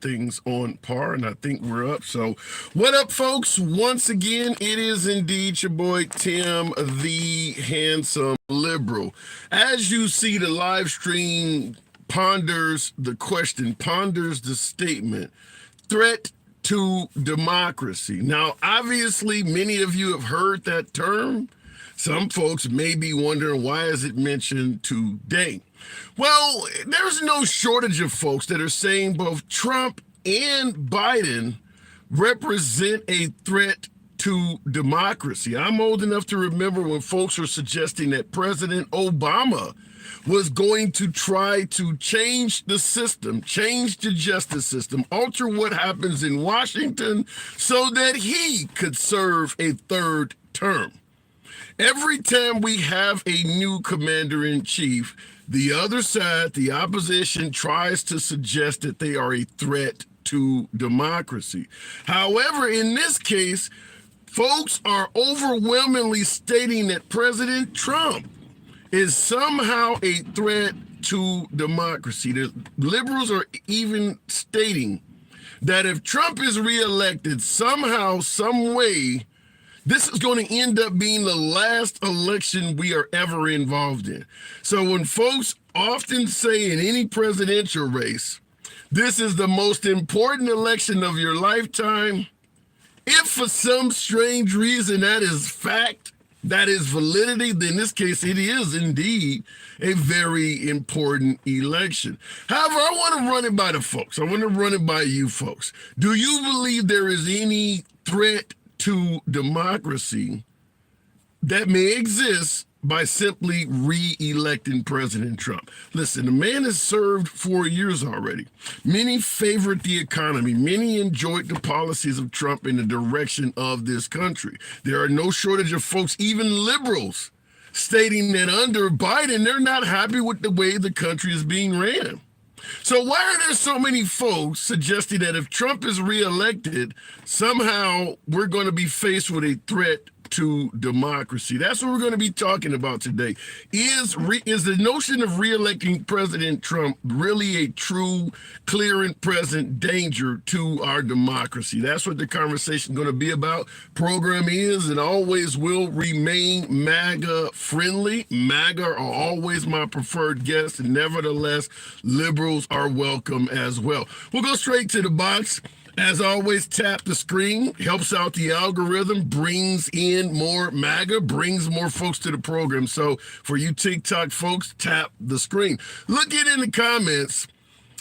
things on par, and I think we're up. So, what up, folks? Once again, it is indeed your boy Tim, the handsome liberal. As you see, the live stream ponders the question, ponders the statement, threat to democracy. Now, obviously, many of you have heard that term. Some folks may be wondering, why is it mentioned today? Well, there's no shortage of folks that are saying both Trump and Biden represent a threat to democracy. I'm old enough to remember when folks were suggesting that President Obama was going to try to change the system, change the justice system, alter what happens in Washington so that he could serve a third term. Every time we have a new commander in chief, the other side, the opposition, tries to suggest that they are a threat to democracy. However, in this case, folks are overwhelmingly stating that President Trump is somehow a threat to democracy. The liberals are even stating that if Trump is reelected, somehow, some way, this is going to end up being the last election we are ever involved in. So when folks often say in any presidential race, this is the most important election of your lifetime, if for some strange reason that is fact, that is validity, then in this case, it is indeed a very important election. However, I want to run it by the folks. I want to run it by you folks. Do you believe there is any threat to democracy that may exist by simply re-electing President Trump? Listen, the man has served 4 years already. Many favored the economy. Many enjoyed the policies of Trump in the direction of this country. There are no shortage of folks, even liberals, stating that under Biden, they're not happy with the way the country is being ran. So why are there so many folks suggesting that if Trump is reelected, somehow we're going to be faced with a threat to democracy? That's what we're going to be talking about today. Is the notion of reelecting President Trump really a true, clear and present danger to our democracy? That's what the conversation is going to be about. Program is and always will remain MAGA friendly. MAGA are always my preferred guest, and nevertheless, liberals are welcome as well. We'll go straight to the box. As always, tap the screen, helps out the algorithm, brings in more MAGA, brings more folks to the program. So for you TikTok folks, tap the screen. Look it in the comments,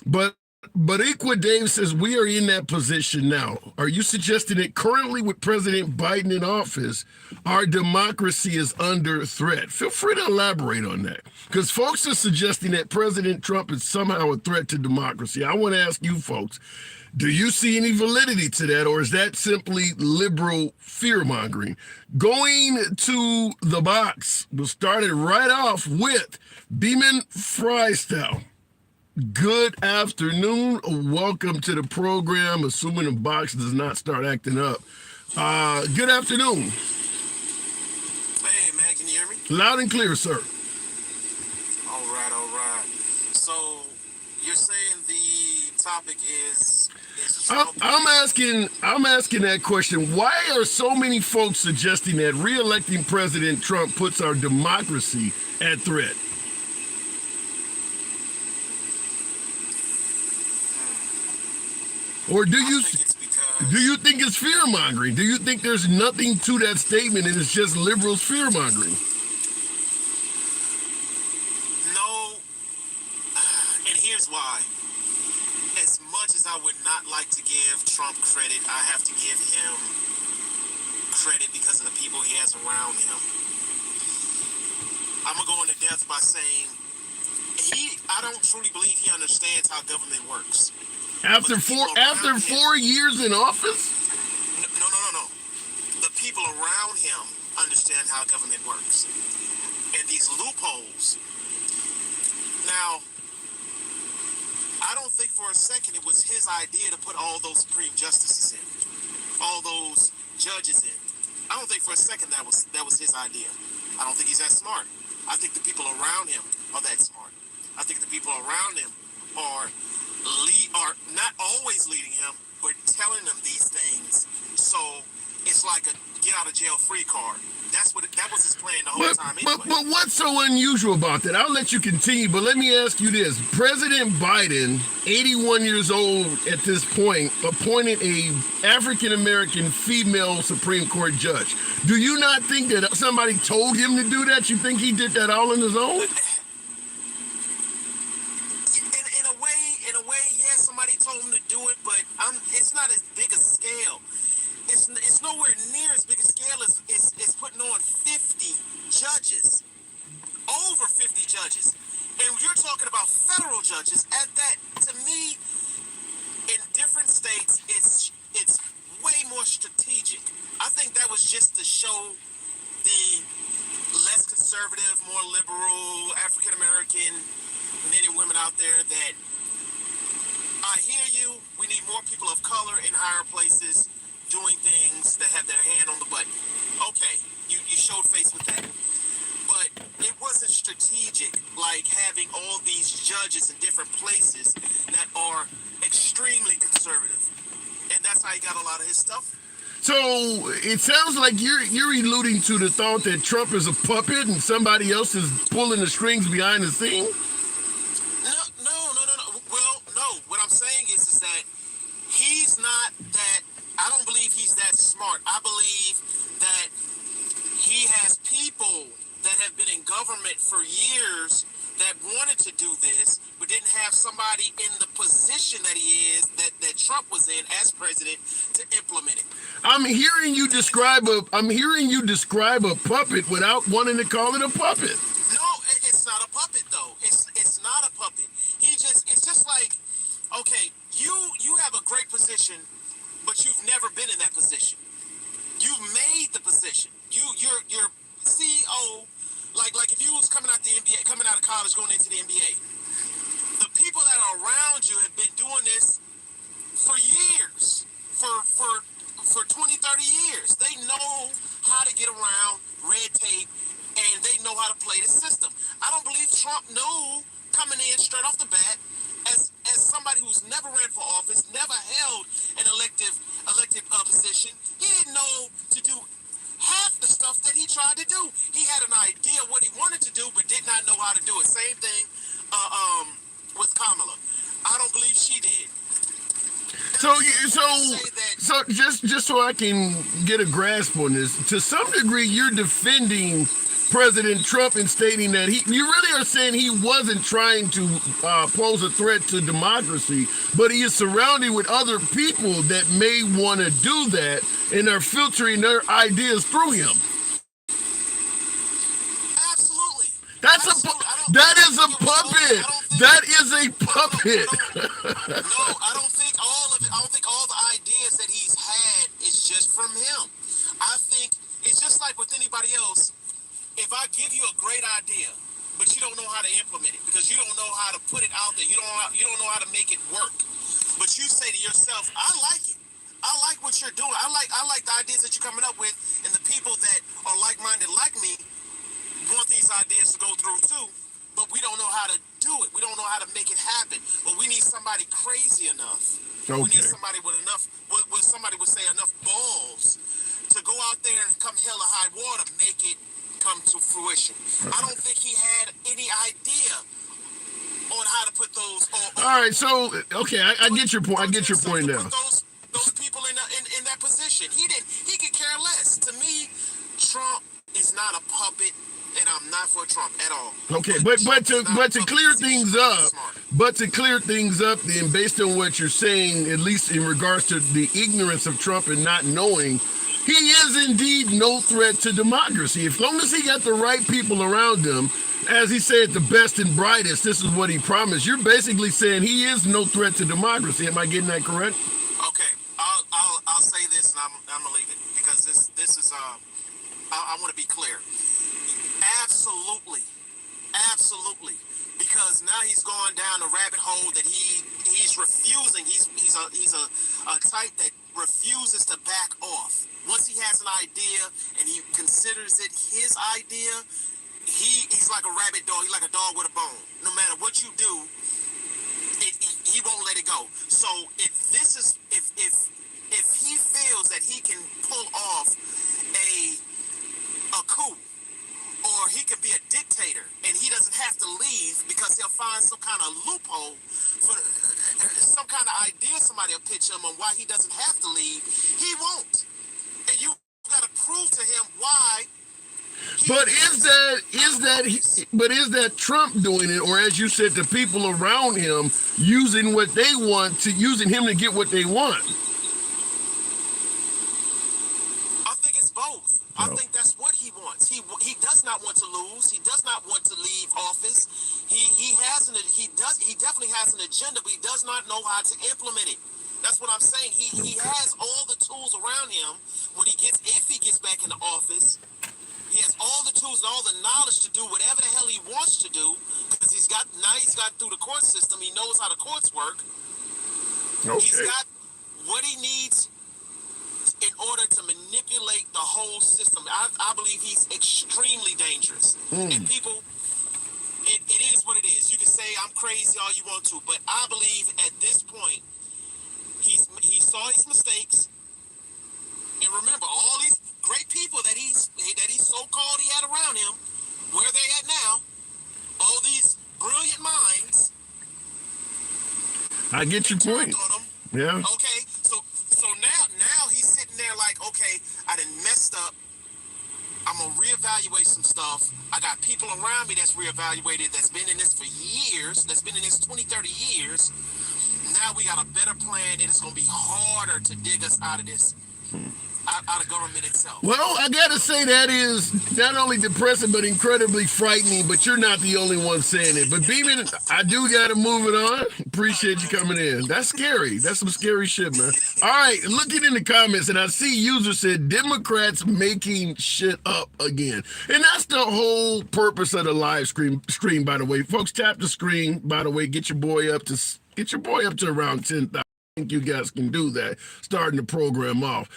but Equa Dave says we are in that position now. Are you suggesting that currently with President Biden in office, our democracy is under threat? Feel free to elaborate on that, because folks are suggesting that President Trump is somehow a threat to democracy. I want to ask you folks, do you see any validity to that, or is that simply liberal fear-mongering? Going to the box, we'll start it right off with Beeman Freestyle. Good afternoon. Welcome to the program, assuming the box does not start acting up. Good afternoon. Hey, man, can you hear me? Loud and clear, sir. All right. So you're saying the topic is I'm asking that question. Why are so many folks suggesting that re-electing President Trump puts our democracy at threat? Or do you think it's fear-mongering? Do you think there's nothing to that statement and it's just liberals fear-mongering? No, and here's why. As much as I would not like to give Trump credit, I have to give him credit because of the people he has around him. I'm going to go into depth by saying I don't truly believe he understands how government works. After 4 years in office? No. The people around him understand how government works. And these loopholes. Now, I don't think for a second it was his idea to put all those Supreme Justices in, all those judges in. I don't think for a second that was his idea. I don't think he's that smart. I think the people around him are that smart. I think the people around him are are not always leading him, but telling him these things. So it's like a get out of jail free card. That was his plan the whole time anyway. But what's so unusual about that? I'll let you continue, but let me ask you this. President Biden, 81 years old at this point, appointed a African-American female Supreme Court judge. Do you not think that somebody told him to do that? You think he did that all on his own? In a way, yeah, somebody told him to do it, but it's not as big a scale. It's nowhere near as big a scale as putting on 50 judges, over 50 judges. And you're talking about federal judges at that. To me, in different states, it's way more strategic. I think that was just to show the less conservative, more liberal African-American men and women out there that I hear you, we need more people of color in higher places doing things that have their hand on the button. Okay, you showed face with that. But it wasn't strategic, like having all these judges in different places that are extremely conservative. And that's how he got a lot of his stuff. So it sounds like you're alluding to the thought that Trump is a puppet and somebody else is pulling the strings behind the scene? No. Well, no. What I'm saying is that he's not that. I don't believe he's that smart. I believe that he has people that have been in government for years that wanted to do this, but didn't have somebody in the position that he is, that Trump was in as president, to implement it. I'm hearing you describe a puppet without wanting to call it a puppet. No, it's not a puppet though. It's not a puppet. It's just like, okay, you have a great position, but you've never been in that position. You've made the position. You're CEO. Like if you was coming out the NBA, coming out of college, going into the NBA, the people that are around you have been doing this for years, for 20, 30 years. They know how to get around red tape, and they know how to play the system. I don't believe Trump knew coming in straight off the bat, as somebody who's never ran for office, never held an elected position, he didn't know to do half the stuff that he tried to do. He had an idea what he wanted to do, but did not know how to do it. Same thing with Kamala. I don't believe she did. So just so I can get a grasp on this, to some degree, you're defending President Trump and stating that you really are saying he wasn't trying to pose a threat to democracy, but he is surrounded with other people that may want to do that and are filtering their ideas through him. Absolutely. That is a puppet. That is a puppet. No, I don't think all the ideas that he's had is just from him. I think it's just like with anybody else. If I give you a great idea, but you don't know how to implement it because you don't know how to put it out there, you don't know how to make it work. But you say to yourself, I like it. I like what you're doing. I like the ideas that you're coming up with, and the people that are like-minded like me want these ideas to go through too, but we don't know how to do it. We don't know how to make it happen. But we need somebody crazy enough. Okay. We need somebody with enough, what somebody would say, enough balls to go out there and come hell or high water, make it come to fruition. I don't think he had any idea on how to put those. All right, so okay, I get your point. I get your point now. Those people in that position, he could care less. To me, Trump is not a puppet, and I'm not for Trump at all. Okay, but to clear things up, then based on what you're saying, at least in regards to the ignorance of Trump and not knowing. He is indeed no threat to democracy. As long as he got the right people around him, as he said, the best and brightest, this is what he promised. You're basically saying he is no threat to democracy. Am I getting that correct? Okay, I'll say this, and I'm gonna leave it because this is I want to be clear. Absolutely, because now he's gone down a rabbit hole that he's refusing. He's a type that refuses to back off. Once he has an idea and he considers it his idea, he's like a rabid dog. He's like a dog with a bone. No matter what you do, he he won't let it go. So if this is if he feels that he can pull off a coup, or he could be a dictator and he doesn't have to leave because he'll find some kind of loophole for some kind of idea somebody will pitch him on why he doesn't have to leave, he won't. And you got to prove to him why. But is that Trump doing it, or as you said, the people around him using what they want using him to get what they want? I think it's both. No. I think that's what he wants. He does not want to lose. He does not want to leave office. He definitely has an agenda, but he does not know how to implement it. That's what I'm saying. He has all the tools around him if he gets back into office. He has all the tools and all the knowledge to do whatever the hell he wants to do, because he's got through the court system. He knows how the courts work. Okay. He's got what he needs in order to manipulate the whole system. I believe he's extremely dangerous. And people, it is what it is. You can say I'm crazy all you want to, but I believe at this point he saw his mistakes. And remember, all these great people that he so-called he had around him, where they at now, all these brilliant minds. I get your point. Yeah. Okay, so now he's sitting there like, okay, I done messed up. I'm gonna reevaluate some stuff. I got people around me that's reevaluated, that's been in this for years, that's been in this 20, 30 years. Now we got a better plan, and it's gonna be harder to dig us out of this. Out of government itself. Well, I gotta say that is not only depressing but incredibly frightening, but you're not the only one saying it. But Beeman, I do gotta move it on. Appreciate you coming in. That's scary. That's some scary shit, man. All right, looking in the comments, and I see user said Democrats making shit up again. And that's the whole purpose of the live stream, by the way. Folks, tap the screen, by the way, get your boy up to around 10,000. I think you guys can do that, starting the program off.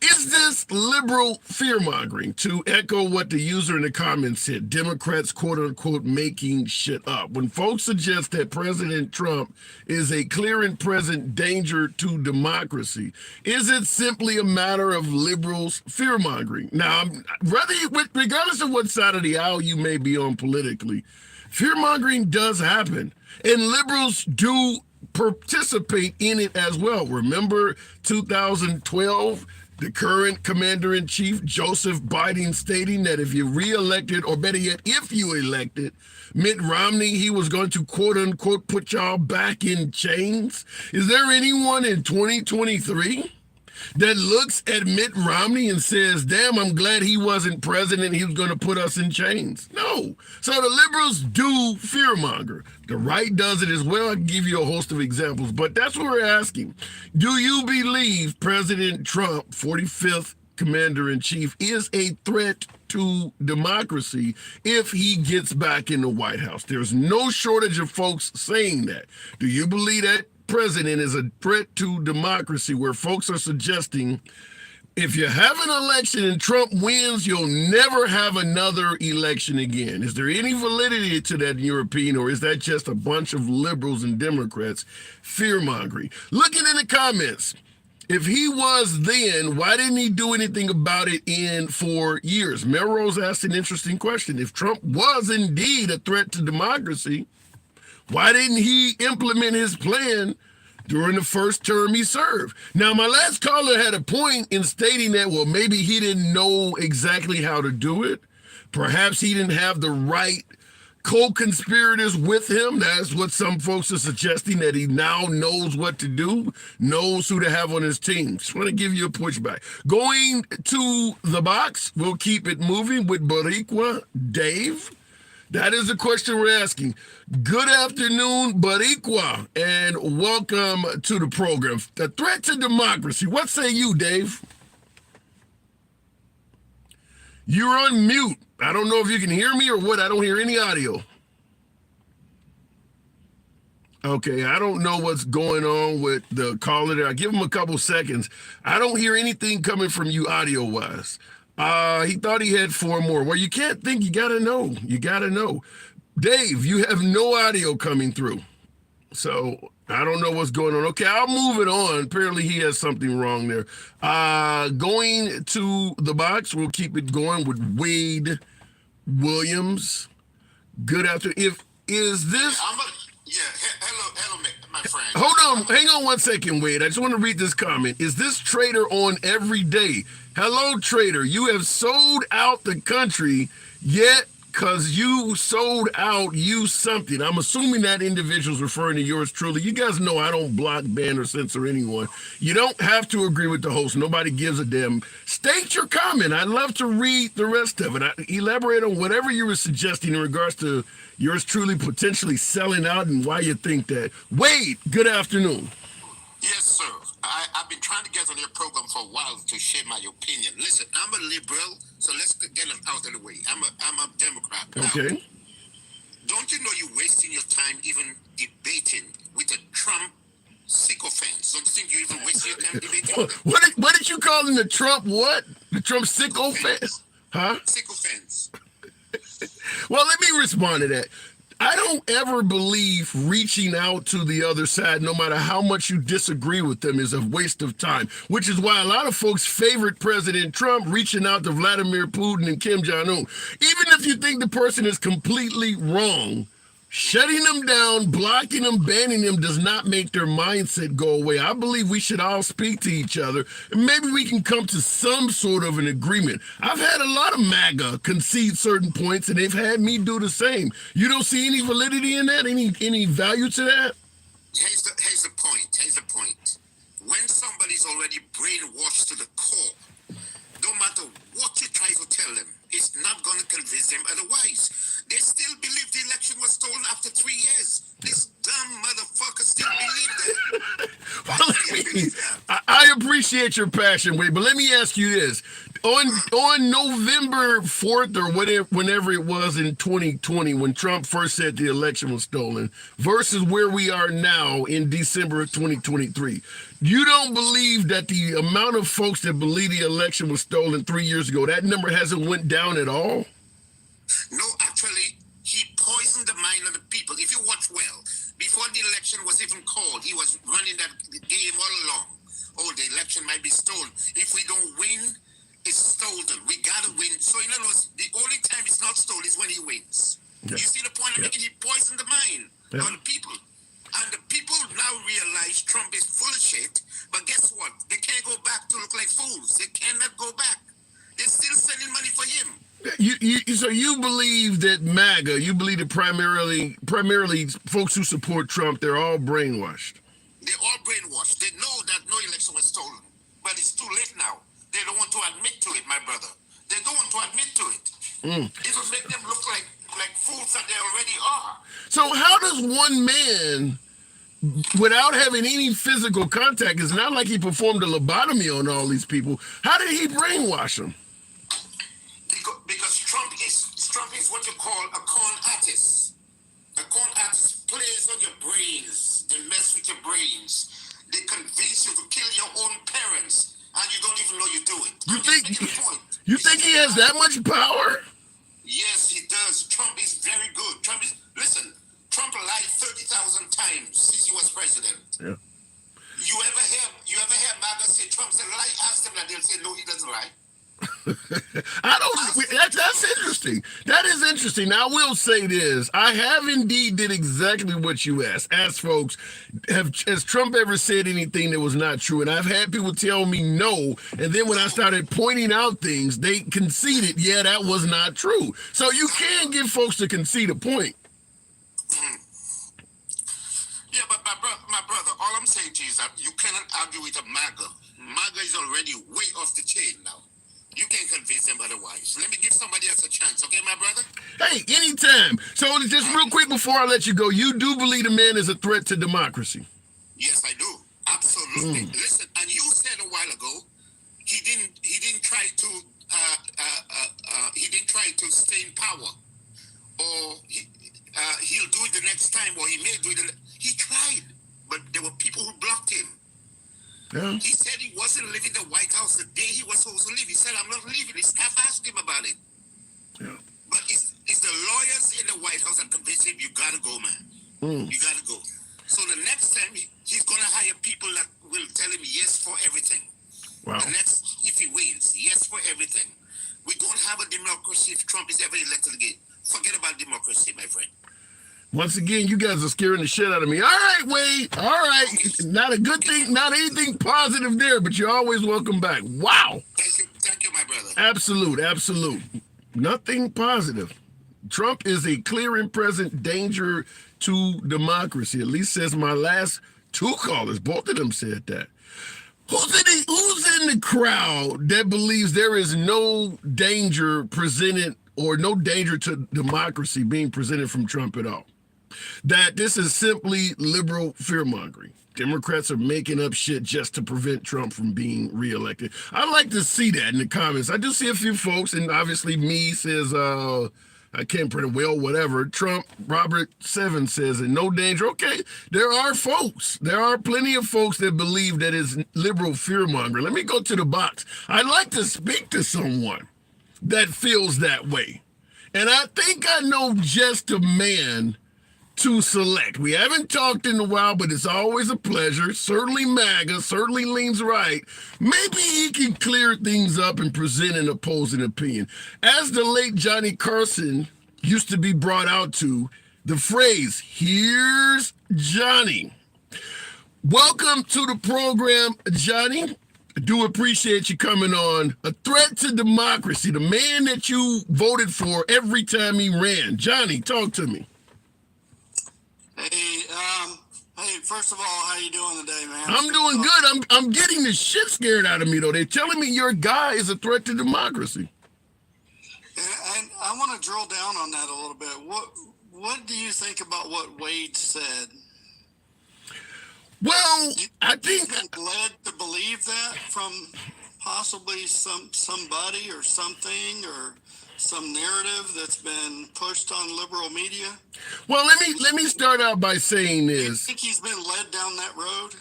Is this liberal fear-mongering? To echo what the user in the comments said, Democrats, quote-unquote, making shit up. When folks suggest that President Trump is a clear and present danger to democracy, is it simply a matter of liberals fear-mongering? Now, regardless of what side of the aisle you may be on politically, fear-mongering does happen, and liberals do participate in it as well. Remember 2012? The current commander-in-chief, Joseph Biden, stating that if you re-elected, or better yet, if you elected Mitt Romney, he was going to, quote-unquote, put y'all back in chains. Is there anyone in 2023 that looks at Mitt Romney and says, damn, I'm glad he wasn't president, he was going to put us in chains? No. So the liberals do fearmonger. The right does it as well. I can give you a host of examples, but that's what we're asking. Do you believe President Trump, 45th commander-in-chief, is a threat to democracy if he gets back in the White House? There's no shortage of folks saying that. Do you believe that president is a threat to democracy, where folks are suggesting if you have an election and Trump wins, you'll never have another election again? Is there any validity to that in your opinion, or is that just a bunch of liberals and Democrats fear-mongering? Looking in the comments, if he was then, why didn't he do anything about it in 4 years? Melrose asked an interesting question. If Trump was indeed a threat to democracy, why didn't he implement his plan during the first term he served? Now, my last caller had a point in stating that, well, maybe he didn't know exactly how to do it. Perhaps he didn't have the right co-conspirators with him. That's what some folks are suggesting, that he now knows what to do, knows who to have on his team. Just want to give you a pushback. Going to the box, we'll keep it moving with Boricua Dave. That is the question we're asking. Good afternoon, Boricua, and welcome to the program. The threat to democracy. What say you, Dave? You're on mute. I don't know if you can hear me or what. I don't hear any audio. Okay, I don't know what's going on with the caller there. I give him a couple seconds. I don't hear anything coming from you audio-wise. He thought he had 4 more. Well, you can't think. You got to know. You got to know. Dave, you have no audio coming through. So I don't know what's going on. Okay, I'll move it on. Apparently, he has something wrong there. Going to the box, we'll keep it going with Wade Williams. Good after. If is this? Hello, my friend. Hold on, hang on 1 second, Wade. I just want to read this comment. Is this Trader on every day? Hello, Trader. You have sold out the country, yet because you sold out, you something. I'm assuming that individual's referring to yours truly. You guys know I don't block, ban, or censor anyone. You don't have to agree with the host. Nobody gives a damn. State your comment. I'd love to read the rest of it. Elaborate on whatever you were suggesting in regards to yours truly potentially selling out and why you think that. Wade, good afternoon. Yes, sir. I've been trying to get on your program for a while to share my opinion. Listen, I'm a liberal, so let's get it out of the way. I'm a Democrat. Okay. Now, don't you know you're wasting your time even debating with a Trump sycophant? Don't you think you're even wasting your time debating with them? What did you call him? The Trump what? The Trump sycophant? Huh? Sycophants. Well, let me respond to that. I don't ever believe reaching out to the other side, no matter how much you disagree with them, is a waste of time, which is why a lot of folks favorite President Trump reaching out to Vladimir Putin and Kim Jong-un. Even if you think the person is completely wrong, shutting them down, blocking them, banning them does not make their mindset go away. I believe we should all speak to each other, and maybe we can come to some sort of an agreement. I've had a lot of MAGA concede certain points, and they've had me do the same. You don't see any validity in that? Any value to that? Here's the point. Here's the point. When somebody's already brainwashed to the core, no matter what you try to tell them, it's not going to convince them otherwise. They still believe the election was stolen after 3 years. This dumb motherfucker still believe that. I appreciate your passion, Wade, but let me ask you this. On November 4th or whenever it was in 2020, when Trump first said the election was stolen, versus where we are now in December of 2023, you don't believe that the amount of folks that believe the election was stolen 3 years ago, that number hasn't went down at all? No, actually, he poisoned the mind of the people. If you watch well, before the election was even called, he was running that game all along. Oh, the election might be stolen. If we don't win, it's stolen. We gotta win. So in other words, the only time it's not stolen is when he wins. Yeah. You see the point I'm making? He poisoned the mind of the people. And the people now realize Trump is full of shit. But guess what? They can't go back to look like fools. They cannot go back. They're still sending money for him. So you believe that MAGA, you believe that primarily folks who support Trump, they're all brainwashed. They're all brainwashed. They know that no election was stolen. But it's too late now. They don't want to admit to it, my brother. They don't want to admit to it. It will make them look like fools that they already are. So how does one man, without having any physical contact, it's not like he performed a lobotomy on all these people, how did he brainwash them? Because Trump is what you call a con artist. A con artist plays on your brains. They mess with your brains. They convince you to kill your own parents, and you don't even know you do it. You think he has that much power? Yes, he does. Trump is very good. Trump lied 30,000 times since he was president. Yeah. You ever hear MAGA say Trump's a lie? Ask them that, they'll say no, he doesn't lie. That's interesting. That is interesting. Now I will say this. I have indeed did exactly what you asked. Ask folks, has Trump ever said anything that was not true? And I've had people tell me no. And then when I started pointing out things, they conceded, yeah, that was not true. So you can give folks to concede a point. Yeah, but my brother, all I'm saying to you is that you cannot argue with a MAGA. MAGA is already way off the chain now. You can't convince them otherwise. Let me give somebody else a chance, okay, my brother? Hey, anytime. So just real quick before I let you go, you do believe the man is a threat to democracy? Yes, I do. Absolutely. Listen, and you said a while ago, he didn't try to stay in power, or he'll do it the next time, or he may do it. He tried, but there were people who blocked him. Yeah. He said he wasn't leaving the White House the day he was supposed to leave. He said, I'm not leaving. His staff asked him about it. Yeah. But it's the lawyers in the White House that convinced him, you got to go, man. You got to go. So the next time he's going to hire people that will tell him yes for everything. Wow. The next, if he wins, yes for everything. We don't have a democracy if Trump is ever elected again. Forget about democracy, my friend. Once again, you guys are scaring the shit out of me. All right, Wade. All right. Not a good thing, not anything positive there, but you're always welcome back. Wow. Thank you, my brother. Absolute. Nothing positive. Trump is a clear and present danger to democracy. At least says my last two callers. Both of them said that. Who's in the crowd that believes there is no danger presented or no danger to democracy being presented from Trump at all? That this is simply liberal fear-mongering. Democrats are making up shit just to prevent Trump from being reelected. I'd like to see that in the comments. I do see a few folks, and obviously me says, I can't print it well, whatever. Trump, Robert 7 says, and no danger. Okay, there are folks. There are plenty of folks that believe that is liberal fear-mongering. Let me go to the box. I'd like to speak to someone that feels that way. And I think I know just a man to select. We haven't talked in a while, but it's always a pleasure. Certainly MAGA, certainly leans right. Maybe he can clear things up and present an opposing opinion. As the late Johnny Carson used to be brought out to, the phrase, "Here's Johnny." Welcome to the program, Johnny. I do appreciate you coming on. A threat to democracy, the man that you voted for every time he ran. Johnny, talk to me. Hey, first of all, how you doing today, man? I'm doing good. I'm getting the shit scared out of me, though. They're telling me your guy is a threat to democracy. And I want to drill down on that a little bit. What do you think about what Wade said? Well, I think You've been led to believe that from possibly somebody or something or some narrative that's been pushed on liberal media. Well, let me start out by saying Do you this. think he's been led down that road?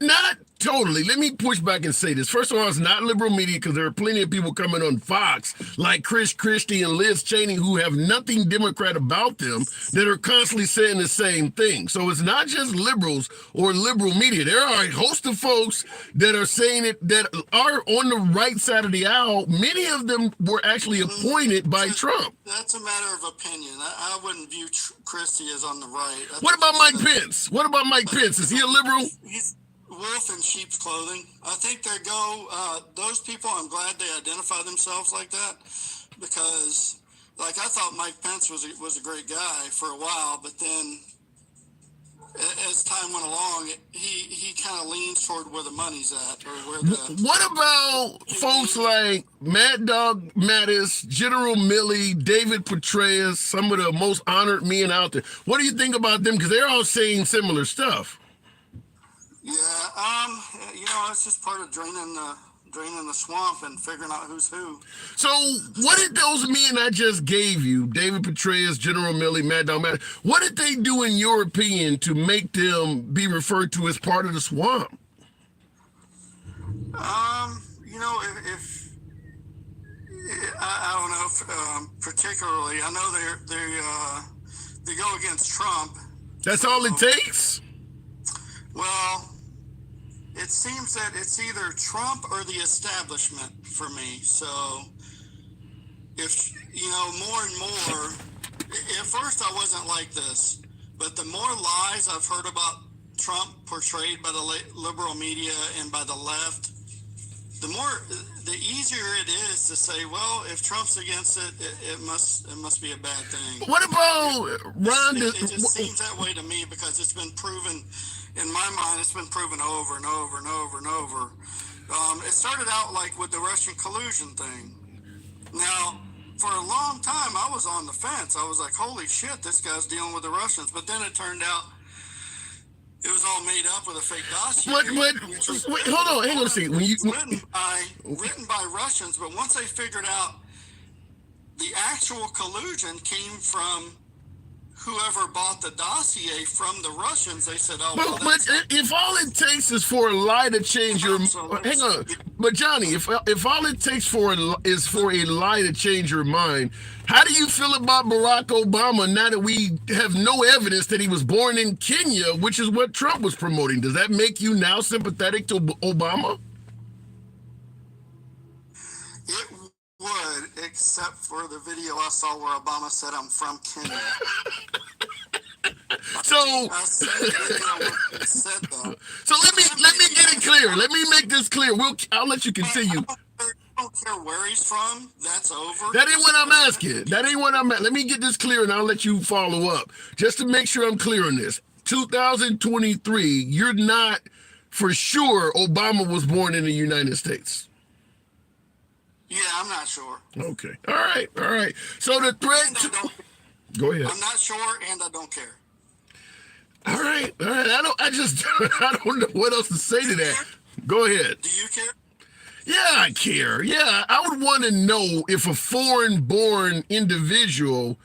Not totally. Let me push back and say this. First of all, it's not liberal media because there are plenty of people coming on Fox like Chris Christie and Liz Cheney who have nothing Democrat about them that are constantly saying the same thing. So it's not just liberals or liberal media. There are a host of folks that are saying it that are on the right side of the aisle. Many of them were actually appointed by Trump. That's a matter of opinion. I wouldn't view Christie as on the right. What about Mike Pence? What about Mike Pence? Is he a liberal? He's wolf in sheep's clothing. I think they go, those people, I'm glad they identify themselves like that because, like, I thought Mike Pence was a great guy for a while, but then as time went along, he kind of leans toward where the money's at. Or where the, what about folks like Mad Dog Mattis, General Milley, David Petraeus, some of the most honored men out there? What do you think about them? Because they're all saying similar stuff. Yeah, it's just part of draining the swamp and figuring out who's who. So what did those men I just gave you, David Petraeus, General Milley, Mad Dog Mattis, what did they do in your opinion to make them be referred to as part of the swamp? If I don't know if, particularly, I know they go against Trump. That's all it takes? Well, it seems that it's either Trump or the establishment for me. So, if, more and more, at first I wasn't like this, but the more lies I've heard about Trump portrayed by the liberal media and by the left, the easier it is to say, well, if Trump's against it, it must be a bad thing. What about Ron? It just seems that way to me because it's been proven. In my mind, it's been proven over and over and over and over. It started out like with the Russian collusion thing. Now, for a long time, I was on the fence. I was like, holy shit, this guy's dealing with the Russians. But then it turned out it was all made up with a fake dossier. Wait, hold on, hang on a second. Written by Russians, but once they figured out the actual collusion came from whoever bought the dossier from the Russians, they said, "Oh, well, But if all it takes is for a lie to change your, hang on, but Johnny, if all it takes is for a lie to change your mind, how do you feel about Barack Obama now that we have no evidence that he was born in Kenya, which is what Trump was promoting? Does that make you now sympathetic to Obama? It would, except for the video I saw where Obama said, "I'm from Kenya." So, I said that. So let me get it clear. Let me make this clear. I'll let you continue. I don't care where he's from. That's over. That ain't what I'm asking. Let me get this clear, and I'll let you follow up. Just to make sure I'm clear on this. 2023, you're not for sure Obama was born in the United States. Yeah, I'm not sure. Okay. All right. So the threat. Go ahead. I'm not sure, and I don't care. All right. I don't know what else to say to that. Go ahead. Do you care? Yeah, I care. Yeah, I would want to know if a foreign-born individual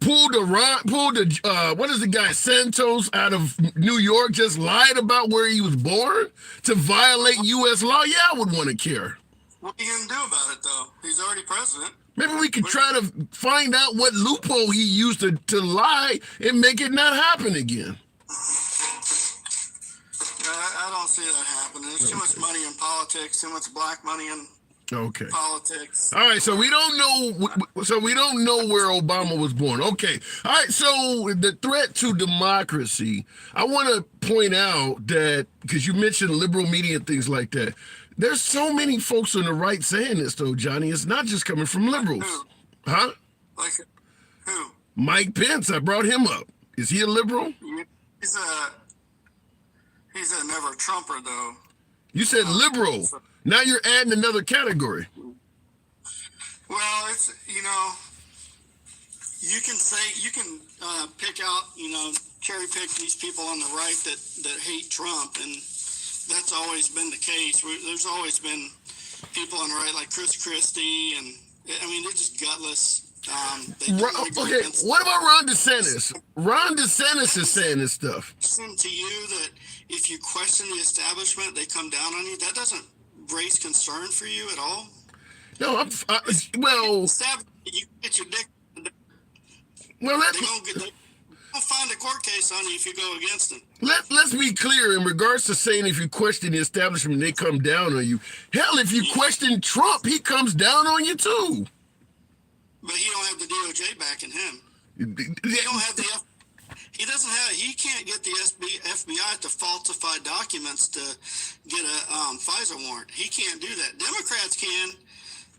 pulled what is the guy, Santos, out of New York, just lied about where he was born to violate U.S. law. Yeah, I would want to care. What are you going to do about it, though? He's already president. Maybe we could try to find out what loophole he used to lie and make it not happen again. I don't see that happening. There's too much money in politics, too much black money in politics. All right, so we don't know where Obama was born. Okay. All right, so the threat to democracy, I want to point out that, because you mentioned liberal media and things like that, there's so many folks on the right saying this, though, Johnny. It's not just coming from liberals. Who? Huh? Like who? Mike Pence. I brought him up. Is he a liberal? He's a never Trumper, though. You said liberal. Now you're adding another category. Well, it's, you can pick out, cherry pick these people on the right that hate Trump, and that's always been the case. There's always been people on the right like Chris Christie, and they're just gutless. Okay, what about Ron DeSantis? Ron DeSantis is saying this stuff. To you that if you question the establishment, they come down on you. That doesn't raise concern for you at all. No, you get your dick. Well, they'll find a court case on you if you go against them. Let's be clear in regards to saying if you question the establishment, they come down on you. Hell, if you question Trump, he comes down on you too. But he don't have the DOJ backing him. He can't get the FBI to falsify documents to get a FISA warrant. He can't do that. Democrats can.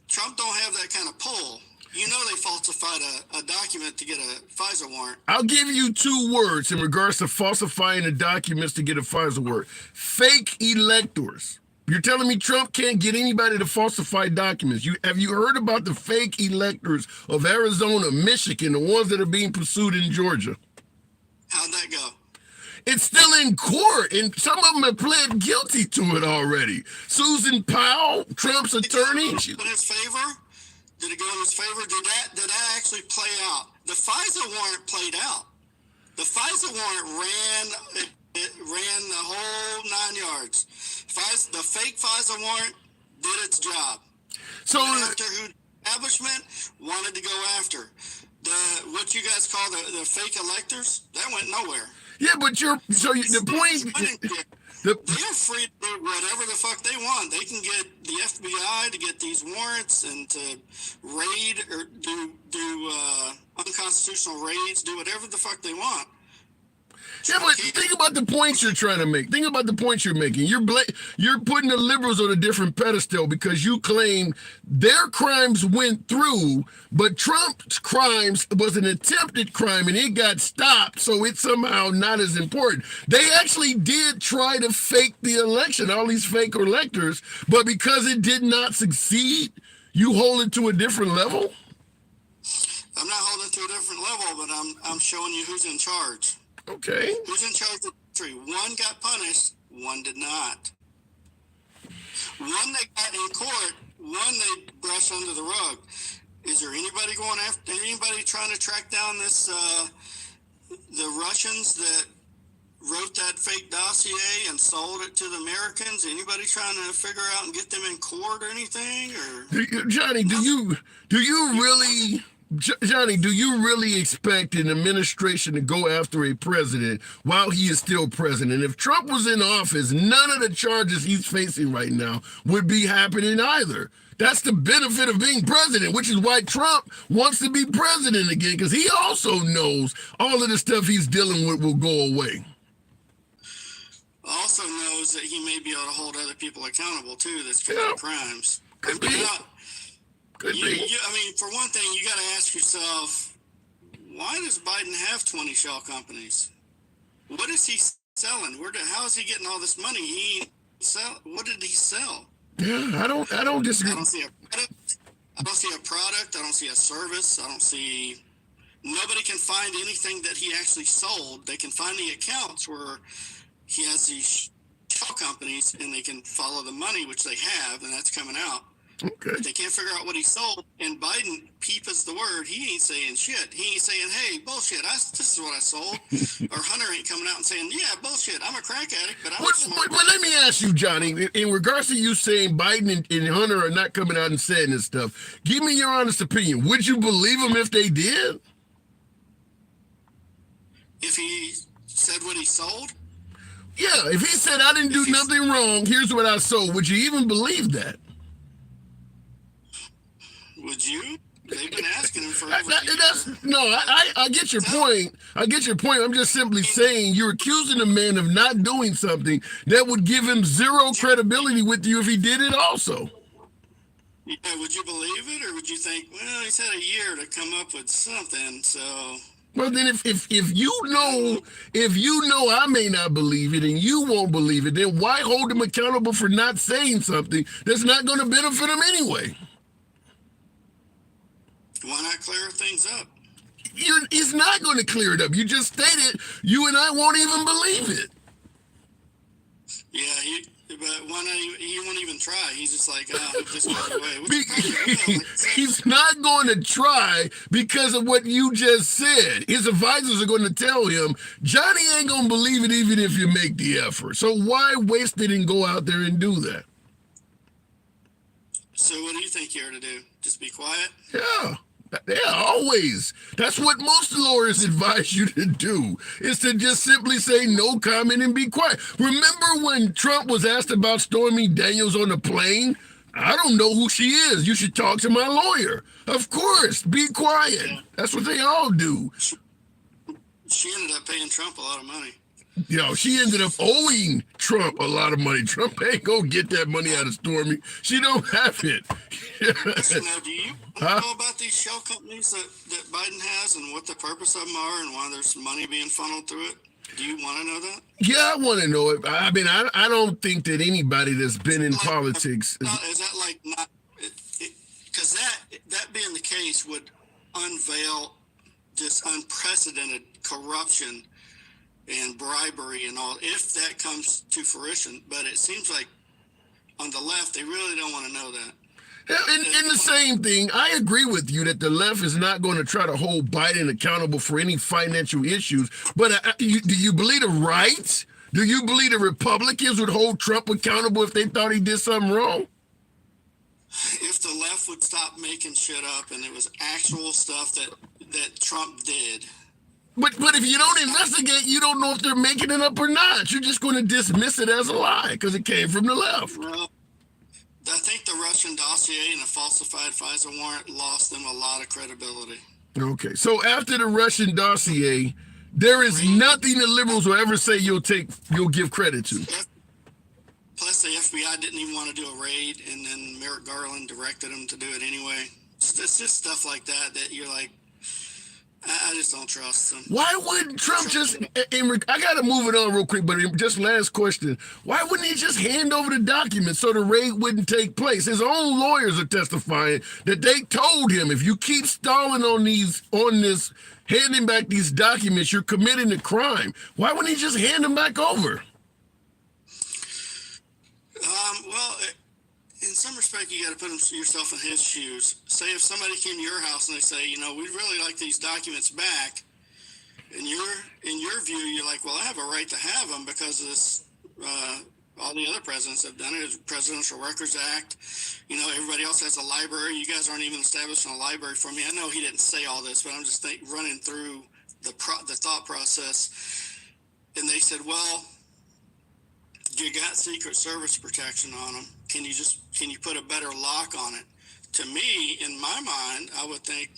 Trump don't have that kind of pull. They falsified a document to get a FISA warrant. I'll give you 2 words in regards to falsifying the documents to get a FISA warrant. Fake electors. You're telling me Trump can't get anybody to falsify documents. Have you heard about the fake electors of Arizona, Michigan, the ones that are being pursued in Georgia? How'd that go? It's still in court, and some of them have pled guilty to it already. Susan Powell, Trump's attorney. In his favor? Did it go in his favor? Did that actually play out? The FISA warrant played out. The FISA warrant ran the whole 9 yards. The fake FISA warrant did its job. So after who establishment wanted to go after what you guys call the fake electors, that went nowhere. Yeah, but the point. They're free to do whatever the fuck they want. They can get the FBI to get these warrants and to raid or do unconstitutional raids, do whatever the fuck they want. Yeah, but think about the points you're trying to make. Think about the points you're making. You're putting the liberals on a different pedestal because you claim their crimes went through, but Trump's crimes was an attempted crime and it got stopped, so it's somehow not as important. They actually did try to fake the election, all these fake electors, but because it did not succeed, you hold it to a different level? I'm not holding it to a different level, but I'm showing you who's in charge. Okay. Who's in charge of the country? One got punished, one did not. One they got in court, one they brushed under the rug. Is there anybody trying to track down this the Russians that wrote that fake dossier and sold it to the Americans? Anybody trying to figure out and get them in court or anything? Or Johnny, do you really, Johnny, do you really expect an administration to go after a president while he is still president? If Trump was in office, none of the charges he's facing right now would be happening either. That's the benefit of being president, which is why Trump wants to be president again, because he also knows all of the stuff he's dealing with will go away. also knows that he may be able to hold other people accountable too that's committing crimes. Could be. Could be. I mean, for one thing, you got to ask yourself, why does Biden have 20 shell companies? What is he selling? How is he getting all this money? What did he sell? Yeah, I don't disagree. I don't see a product. I don't see a product. I don't see a service. Nobody can find anything that he actually sold. They can find the accounts where he has these shell companies and they can follow the money, which they have, and that's coming out. Okay. But they can't figure out what he sold. And Biden, peep is the word. He ain't saying shit. He ain't saying, hey, bullshit, this is what I sold. Or Hunter ain't coming out and saying, yeah, bullshit, I'm a crack addict, but I'm a smart But let me ask you, Johnny, in regards to you saying Biden and Hunter are not coming out and saying this stuff, give me your honest opinion. Would you believe them if they did? If he said what he sold? Yeah, if he said, I didn't do nothing wrong, here's what I sold, would you even believe that? Would you? They've been asking him for I get your point. I get your point. I'm just simply saying you're accusing a man of not doing something that would give him zero credibility with you if he did it also. Yeah, would you believe it, or would you think, well, he's had a year to come up with something, so... Well, then if you know I may not believe it and you won't believe it, then why hold him accountable for not saying something that's not going to benefit him anyway? Why not clear things up? He's not going to clear it up. You just stated you and I won't even believe it. Yeah, but why not? He won't even try. He's just like, just go away. He's not going to try because of what you just said. His advisors are going to tell him, Johnny ain't going to believe it even if you make the effort. So why waste it and go out there and do that? So what do you think you're to do? Just be quiet? Yeah. Yeah, always. That's what most lawyers advise you to do, is to just simply say no comment and be quiet. Remember when Trump was asked about Stormy Daniels on the plane? I don't know who she is. You should talk to my lawyer. Of course, be quiet. That's what they all do. She ended up paying Trump a lot of money. She ended up owing Trump a lot of money. Trump ain't gonna get that money out of Stormy. She don't have it. Listen, now, do you know about these shell companies that Biden has and what the purpose of them are and why there's money being funneled through it? Do you want to know that? Yeah, I want to know it. I mean, I don't think that anybody that's been in politics... Is that like not... Because that being the case would unveil this unprecedented corruption and bribery and all, if that comes to fruition. But it seems like on the left, they really don't want to know that. In the same thing, I agree with you that the left is not going to try to hold Biden accountable for any financial issues. But do you believe the right? Do you believe the Republicans would hold Trump accountable if they thought he did something wrong? If the left would stop making shit up and it was actual stuff that Trump did. But if you don't investigate, you don't know if they're making it up or not. You're just going to dismiss it as a lie because it came from the left. Well, I think the Russian dossier and the falsified FISA warrant lost them a lot of credibility. Okay, so after the Russian dossier, there is nothing the liberals will ever say you'll give credit to. Plus, the FBI didn't even want to do a raid, and then Merrick Garland directed them to do it anyway. It's just stuff like that you're like, I just don't trust them. Why wouldn't Trump just, I got to move it on real quick, but just last question. Why wouldn't he just hand over the documents so the raid wouldn't take place? His own lawyers are testifying that they told him, if you keep stalling on this, handing back these documents, you're committing a crime. Why wouldn't he just hand them back over? Well, in some respect, you got to put yourself in his shoes. Say if somebody came to your house and they say, we'd really like these documents back, in your view, you're like, well, I have a right to have them because of this. All the other presidents have done it. It's Presidential Records Act. You know, everybody else has a library. You guys aren't even establishing a library for me. I know he didn't say all this, but I'm just running through the thought process. And they said, well, you got Secret Service protection on them. Can you put a better lock on it? To me, in my mind, I would think,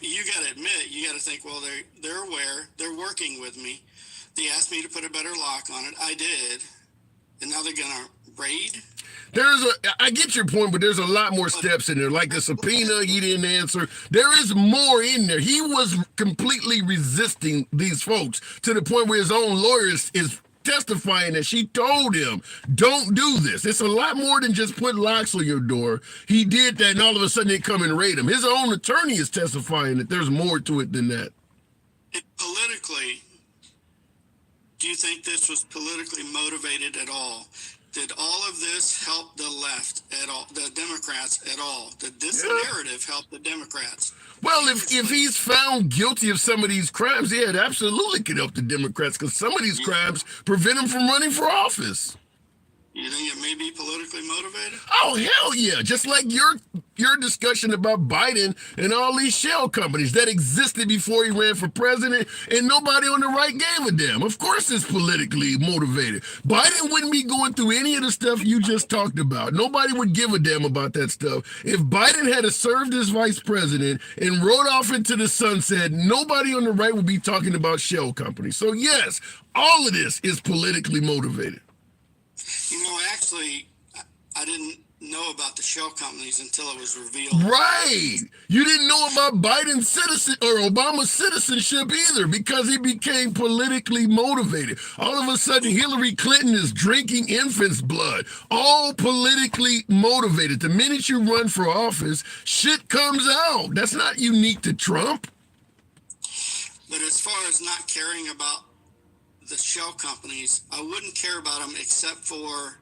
you got to admit, you got to think, well, they're aware, they're working with me. They asked me to put a better lock on it. I did. And now they're going to raid? I get your point, but there's a lot more steps in there. Like the subpoena, he didn't answer. There is more in there. He was completely resisting these folks to the point where his own lawyer is testifying that she told him, don't do this. It's a lot more than just put locks on your door. He did that, and all of a sudden they come and raid him. His own attorney is testifying that there's more to it than that. Politically, do you think this was politically motivated at all? Did all of this help the left at all, the Democrats at all? Did this narrative help the Democrats? Well, if he's found guilty of some of these crimes, yeah, it absolutely could help the Democrats, because some of these crimes prevent him from running for office. You think it may be politically motivated? Oh, hell yeah. Just like your discussion about Biden and all these shell companies that existed before he ran for president, and nobody on the right gave a damn. Of course it's politically motivated. Biden wouldn't be going through any of the stuff you just talked about. Nobody would give a damn about that stuff. If Biden had served as vice president and rode off into the sunset, nobody on the right would be talking about shell companies. So yes, all of this is politically motivated. You know, actually, I didn't know about the shell companies until it was revealed. Right. You didn't know about Biden's citizen or Obama's citizenship either, because he became politically motivated. All of a sudden, Hillary Clinton is drinking infants' blood. All politically motivated. The minute you run for office, shit comes out. That's not unique to Trump. But as far as not caring about the shell companies, I wouldn't care about them except for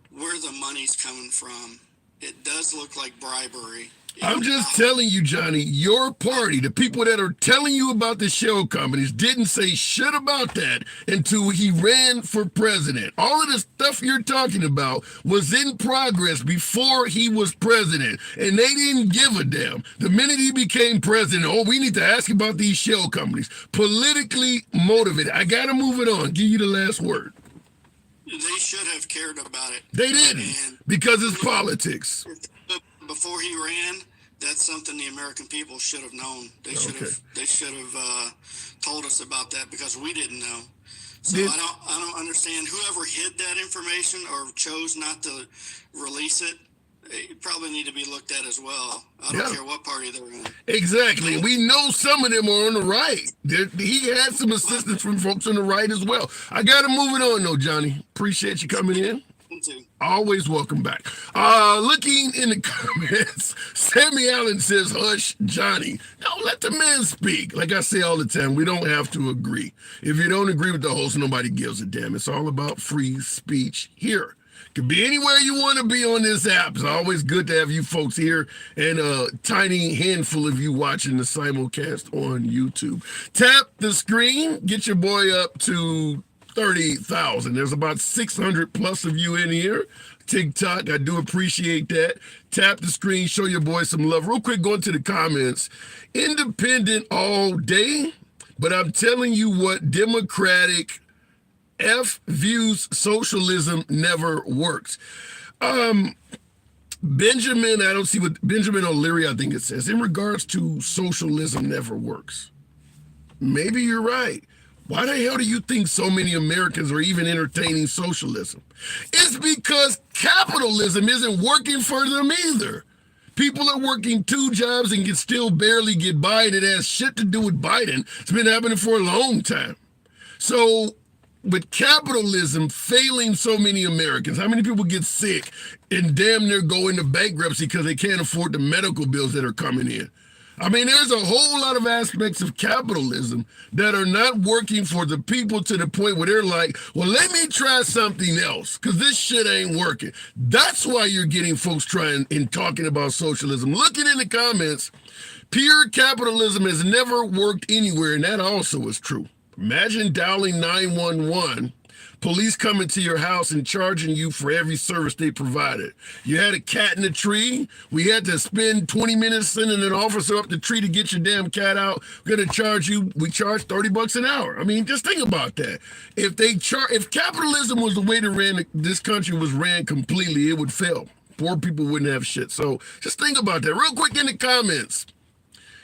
where the money's coming from. It does look like bribery. I'm just telling you, Johnny, your party, the people that are telling you about the shell companies, didn't say shit about that until he ran for president. All of the stuff you're talking about was in progress before he was president, and they didn't give a damn. The minute he became president, oh, we need to ask about these shell companies. Politically motivated. I got to move it on. Give you the last word. They should have cared about it. They didn't, because it's politics. Before he ran, that's something the American people should have known. They should have. They should have told us about that, because we didn't know. So I don't understand. Whoever hid that information or chose not to release it, they probably need to be looked at as well. I don't care what party they're in. Exactly. We know some of them are on the right. He had some assistance from folks on the right as well. I got to move it on, though, Johnny. Appreciate you coming in. Always welcome back. Looking in the comments, Sammy Allen says, hush, Johnny. No, let the man speak. Like I say all the time, we don't have to agree. If you don't agree with the host, nobody gives a damn. It's all about free speech here. Could be anywhere you want to be on this app. It's always good to have you folks here, and a tiny handful of you watching the simulcast on YouTube. Tap the screen, get your boy up to 30,000. There's about 600 plus of you in here. TikTok, I do appreciate that. Tap the screen, show your boy some love. Real quick, going to the comments. Independent all day, but I'm telling you what, Democratic F views socialism never works. Benjamin, I don't see what Benjamin O'Leary, I think it says, in regards to socialism never works. Maybe you're right. Why the hell do you think so many Americans are even entertaining socialism? It's because capitalism isn't working for them either. People are working 2 jobs and can still barely get by, and it has shit to do with Biden. It's been happening for a long time. So with capitalism failing so many Americans, how many people get sick and damn near go into bankruptcy because they can't afford the medical bills that are coming in? I mean, there's a whole lot of aspects of capitalism that are not working for the people to the point where they're like, well, let me try something else because this shit ain't working. That's why you're getting folks trying and talking about socialism. Looking in the comments, pure capitalism has never worked anywhere, and that also is true. Imagine dialing 911. Police coming to your house and charging you for every service they provided. You had a cat in the tree. We had to spend 20 minutes sending an officer up the tree to get your damn cat out. We're gonna charge you. We charge $30 an hour. I mean, just think about that. If capitalism was the way to ran this country was ran completely, it would fail. Poor people wouldn't have shit. So just think about that. Real quick in the comments.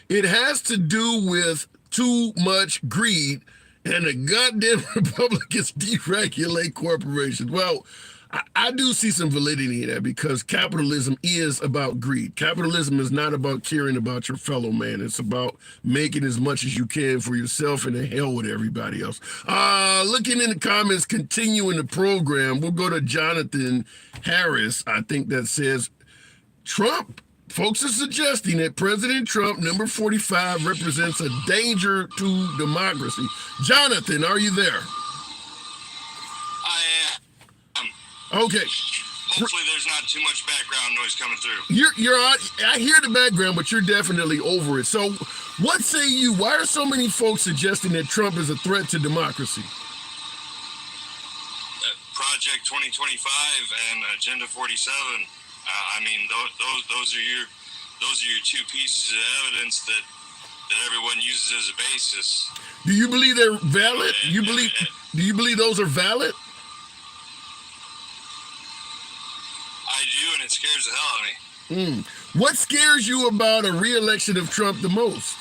It has to do with too much greed and the goddamn Republicans deregulate corporations. Well, I do see some validity in that because capitalism is about greed. Capitalism is not about caring about your fellow man. It's about making as much as you can for yourself and the hell with everybody else. Looking in the comments, continuing the program, we'll go to Jonathan Harris. I think that says Trump. Folks are suggesting that President Trump, number 45, represents a danger to democracy. Jonathan, are you there? I am. Okay. Hopefully there's not too much background noise coming through. You're on, I hear the background, but you're definitely over it. So what say you? Why are so many folks suggesting that Trump is a threat to democracy? Project 2025 and Agenda 47. I mean, those are your two pieces of evidence that everyone uses as a basis. Do you believe they're valid? Do you believe those are valid? I do, and it scares the hell out of me. What scares you about a re-election of Trump the most?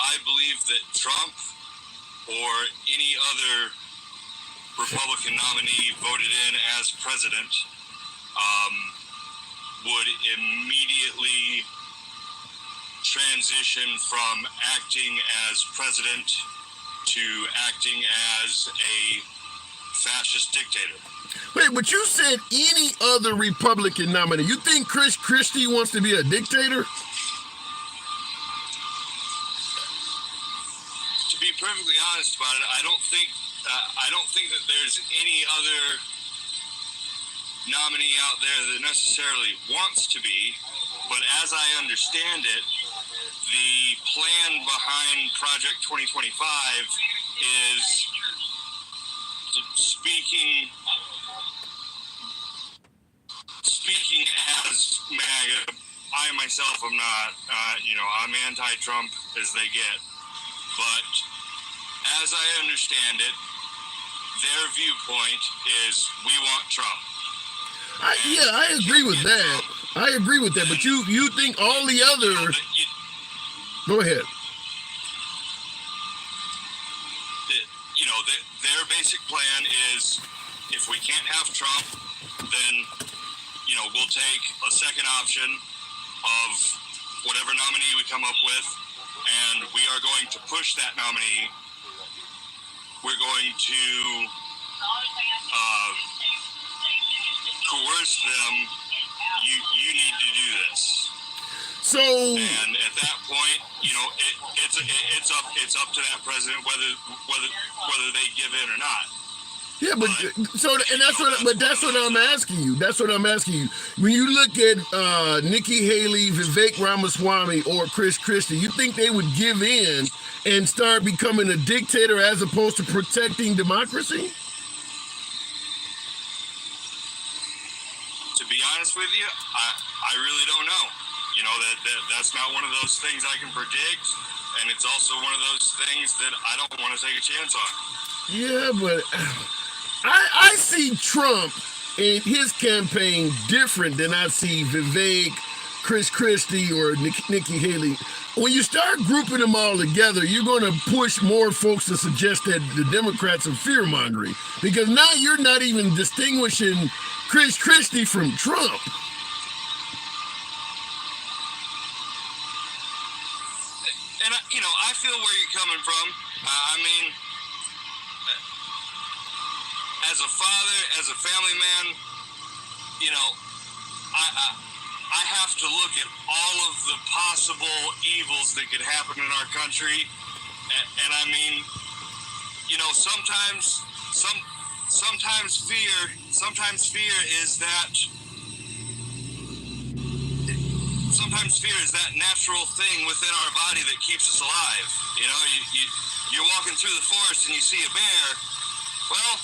I believe that Trump or any other Republican nominee voted in as president would immediately transition from acting as president to acting as a fascist dictator. Wait, but you said any other Republican nominee. You think Chris Christie wants to be a dictator? To be perfectly honest about it, I don't think that there's any other nominee out there that necessarily wants to be, but as I understand it, the plan behind Project 2025 is speaking as MAGA. I myself am not, I'm anti-Trump as they get, but as I understand it, their viewpoint is we want Trump. I agree with that. I agree with that. But you think all the other... Go ahead. Their basic plan is if we can't have Trump, then, we'll take a second option of whatever nominee we come up with, and we are going to push that nominee. We're going to coerce them. You need to do this. So, and at that point, it's up to that president whether they give in or not. Yeah, that's what I'm asking you. That's what I'm asking you. When you look at Nikki Haley, Vivek Ramaswamy, or Chris Christie, you think they would give in and start becoming a dictator as opposed to protecting democracy? To be honest with you, I really don't know. That's not one of those things I can predict, and it's also one of those things that I don't want to take a chance on. Yeah, but I see Trump and his campaign different than I see Vivek, Chris Christie, or Nikki Haley. When you start grouping them all together, you're going to push more folks to suggest that the Democrats are fear-mongering, because now you're not even distinguishing Chris Christie from Trump. And, I feel where you're coming from. As a father, as a family man, I have to look at all of the possible evils that could happen in our country, and I mean, you know, sometimes fear is that. Sometimes fear is that natural thing within our body that keeps us alive. You know, you're walking through the forest and you see a bear. Well,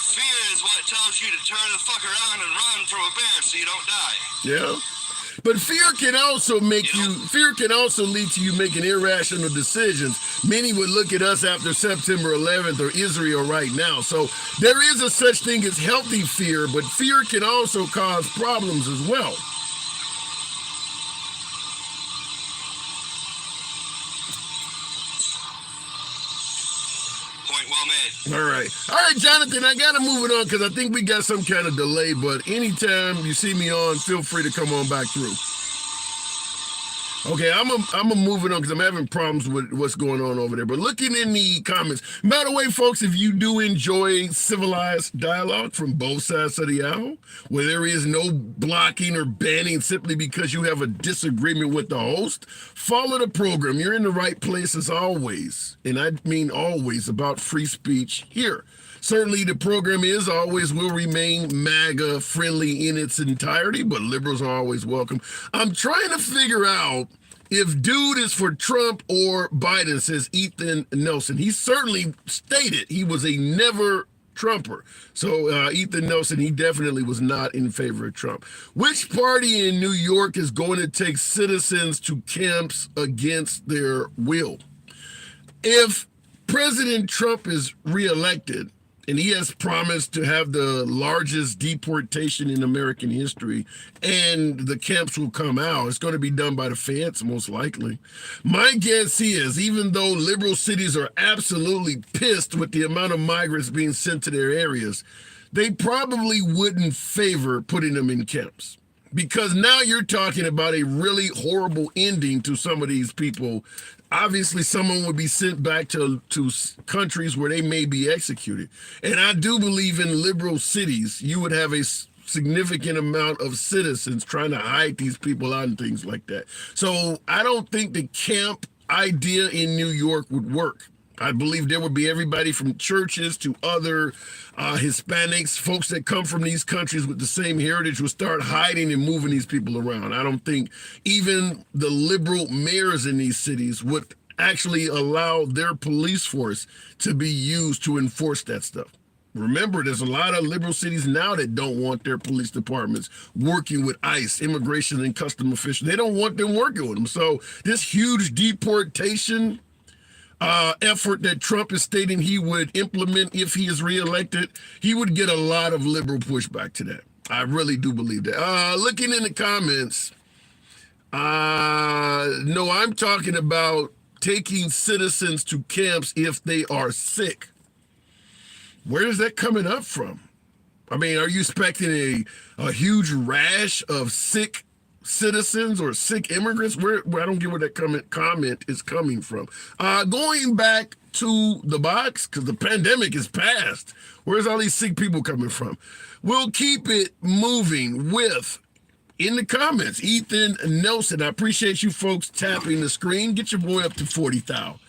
fear is what tells you to turn the fuck around and run from a bear so you don't die. Yeah. But fear can also fear can also lead to you making irrational decisions. Many would look at us after September 11th or Israel right now. So there is a such thing as healthy fear, but fear can also cause problems as well. Point well made. All right, Jonathan, I got to move it on because I think we got some kind of delay, but anytime you see me on, feel free to come on back through. Okay, I'm a move it on because I'm having problems with what's going on over there. But looking in the comments, by the way, folks, if you do enjoy civilized dialogue from both sides of the aisle, where there is no blocking or banning simply because you have a disagreement with the host, follow the program. You're in the right place as always, and I mean always, about free speech here. Certainly, the program will remain MAGA friendly in its entirety, but liberals are always welcome. I'm trying to figure out if dude is for Trump or Biden, says Ethan Nelson. He certainly stated he was a never Trumper. So Ethan Nelson, he definitely was not in favor of Trump. Which party in New York is going to take citizens to camps against their will? If President Trump is reelected, and he has promised to have the largest deportation in American history, and the camps will come out, it's going to be done by the feds, most likely. My guess is, even though liberal cities are absolutely pissed with the amount of migrants being sent to their areas, they probably wouldn't favor putting them in camps. Because now you're talking about a really horrible ending to some of these people. Obviously, someone would be sent back to countries where they may be executed. And I do believe in liberal cities, you would have a significant amount of citizens trying to hide these people out and things like that. So I don't think the camp idea in New York would work. I believe there would be everybody from churches to other Hispanics, folks that come from these countries with the same heritage, would start hiding and moving these people around. I don't think even the liberal mayors in these cities would actually allow their police force to be used to enforce that stuff. Remember, there's a lot of liberal cities now that don't want their police departments working with ICE, immigration and custom officials. They don't want them working with them. So this huge deportation effort that Trump is stating he would implement if he is reelected, he would get a lot of liberal pushback to that. I really do believe that. Looking in the comments, no, I'm talking about taking citizens to camps if they are sick. Where is that coming up from? I mean, are you expecting a huge rash of sick citizens or sick immigrants? Where I don't get where that comment is coming from. Going back to the box, because the pandemic is past. Where's all these sick people coming from? We'll keep it moving with, in the comments, Ethan Nelson. I appreciate you folks tapping the screen. Get your boy up to 40,000.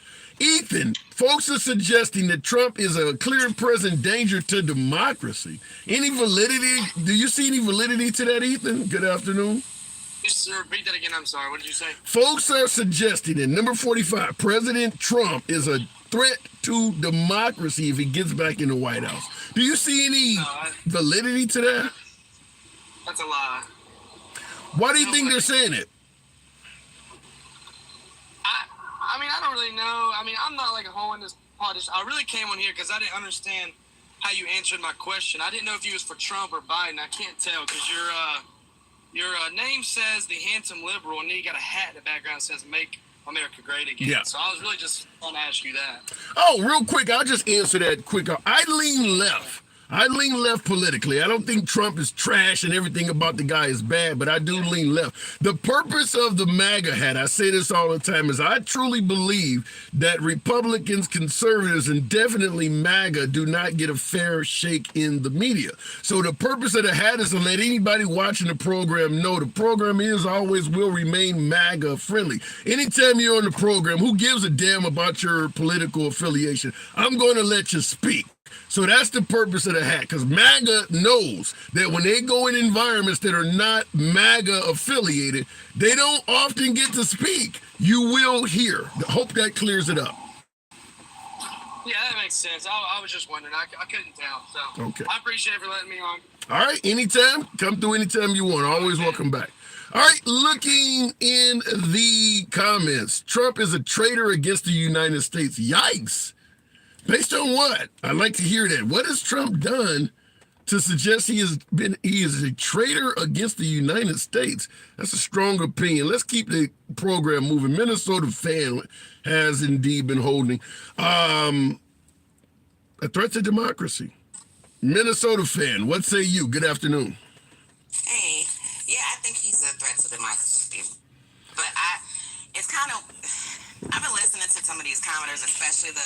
Ethan, folks are suggesting that Trump is a clear and present danger to democracy. Any validity? Do you see any validity to that, Ethan? Good afternoon. Just repeat that again. I'm sorry. What did you say? Folks are suggesting that number 45, President Trump is a threat to democracy if he gets back in the White House. Do you see any validity to that? That's a lie. Why do you think they're saying it? I mean, I don't really know. I mean, I'm not like a whole in this politician. I really came on here because I didn't understand how you answered my question. I didn't know if you was for Trump or Biden. I can't tell because your name says the handsome liberal, and then you got a hat in the background that says "Make America Great Again." Yeah. So I was really just want to ask you that. Oh, real quick, I'll just answer that quick. I lean left. I lean left politically. I don't think Trump is trash and everything about the guy is bad, but I do lean left. The purpose of the MAGA hat, I say this all the time, is I truly believe that Republicans, conservatives, and definitely MAGA do not get a fair shake in the media. So the purpose of the hat is to let anybody watching the program know the program is always will remain MAGA friendly. Anytime you're on the program, who gives a damn about your political affiliation? I'm going to let you speak. So that's the purpose of the hat, because MAGA knows that when they go in environments that are not MAGA affiliated, they don't often get to speak. You will hear. I hope that clears it up. Yeah, that makes sense. I was just wondering. I couldn't tell. So Okay. I appreciate it for letting me on. All right, anytime. Come through anytime you want. Always welcome back. All right, looking in the comments, Trump is a traitor against the United States. Yikes. Based on what? I'd like to hear that. What has Trump done to suggest he is a traitor against the United States? That's a strong opinion. Let's keep the program moving. Minnesota fan has indeed been holding a threat to democracy. Minnesota fan, what say you? Good afternoon. Hey, yeah, I think he's a threat to democracy. But it's kind of, I've been listening to some of these commenters, especially the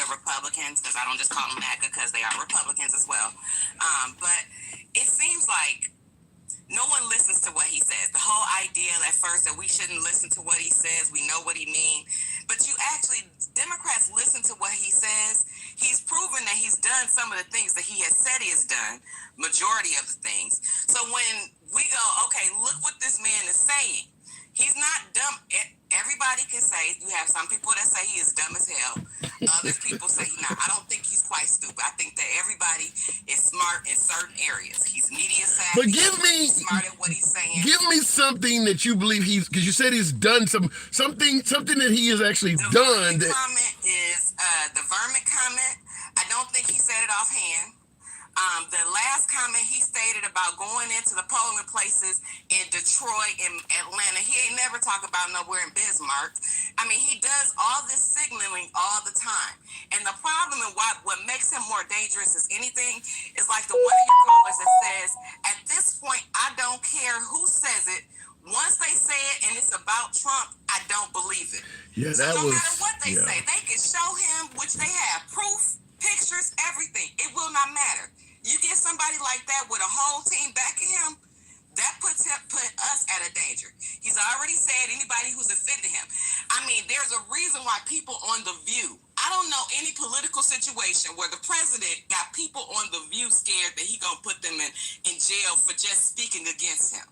Republicans, because I don't just call them MAGA because they are Republicans as well. But it seems like no one listens to what he says. The whole idea at first that we shouldn't listen to what he says, we know what he means. But you actually, Democrats listen to what he says. He's proven that he's done some of the things that he has said he has done, majority of the things. So when we go, okay, look what this man is saying. He's not dumb. Everybody can say, you have some people that say he is dumb as hell. Other people say he's not. I don't think he's quite stupid. I think that everybody is smart in certain areas. He's media savvy. But give me smart at what he's saying. Give me something that you believe because you said he's done something that he has actually The done. Vermin comment is the Vermin comment. I don't think he said it offhand. The last comment he stated about going into the polling places in Detroit and Atlanta, he ain't never talk about nowhere in Bismarck. I mean, he does all this signaling all the time. And the problem and what makes him more dangerous is anything is like the one of your callers that says, at this point, I don't care who says it. Once they say it and it's about Trump, I don't believe it. Yeah, so that no was, matter what they say, they can show him, which they have, proof, pictures, everything. It will not matter. You get somebody like that with a whole team backing him, that put us at a danger. He's already said anybody who's offended him. I mean, there's a reason why people on The View, I don't know any political situation where the president got people on The View scared that he gonna put them in jail for just speaking against him.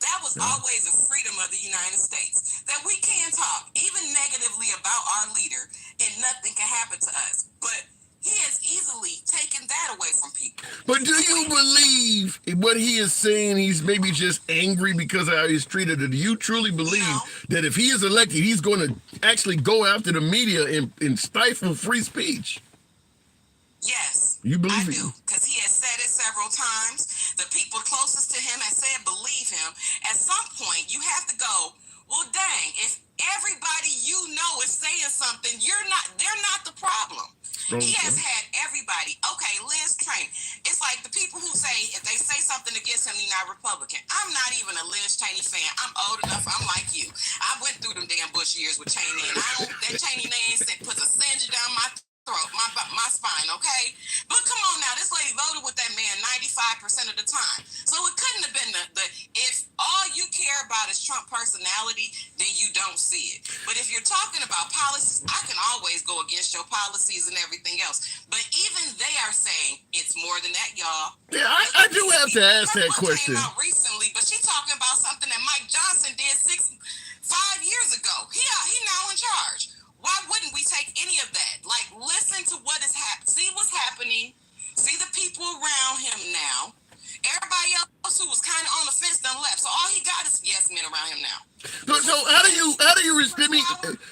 That was always a freedom of the United States, that we can talk, even negatively about our leader, and nothing can happen to us. But he has easily taken that away from people. But do you believe what he is saying? He's maybe just angry because of how he's treated. Do you truly believe that if he is elected, he's going to actually go after the media and stifle free speech? Yes, You believe I it? do, because he has said it several times. The people closest to him have said believe him. At some point, you have to go, well, dang, if everybody you know is saying something, they're not the problem. He has had everybody. Okay, Liz Cheney. It's like the people who say if they say something against him, he's not Republican. I'm not even a Liz Cheney fan. I'm old enough. I'm like you. I went through them damn Bush years with Cheney, and that Cheney name puts a singe down my throat, my spine. Okay, but come on now, this lady voted with that man 95% of the time. So it couldn't have been the if all you care about is Trump personality, then you don't see it. But if you're talking about policies, I can always go against your policies and everything else. But even they are saying it's more than that, y'all. Yeah, I do have to ask that question. Came out recently, but she's talking about something that Mike Johnson did 5 years ago. He now in charge. Why wouldn't we take any of that? Like, listen to what is happening. See what's happening. See the people around him now. Everybody else who was kind of on the fence done left. So all he got is yes men around him now. So how do you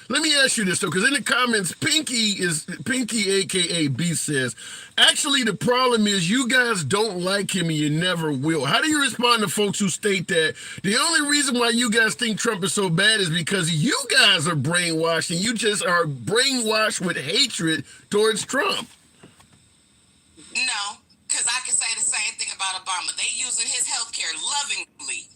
let me ask you this though, because in the comments, Pinky aka B says, actually the problem is you guys don't like him and you never will. How do you respond to folks who state that the only reason why you guys think Trump is so bad is because you guys are brainwashed and you just are brainwashed with hatred towards Trump? No, about Obama. They using his health care lovingly,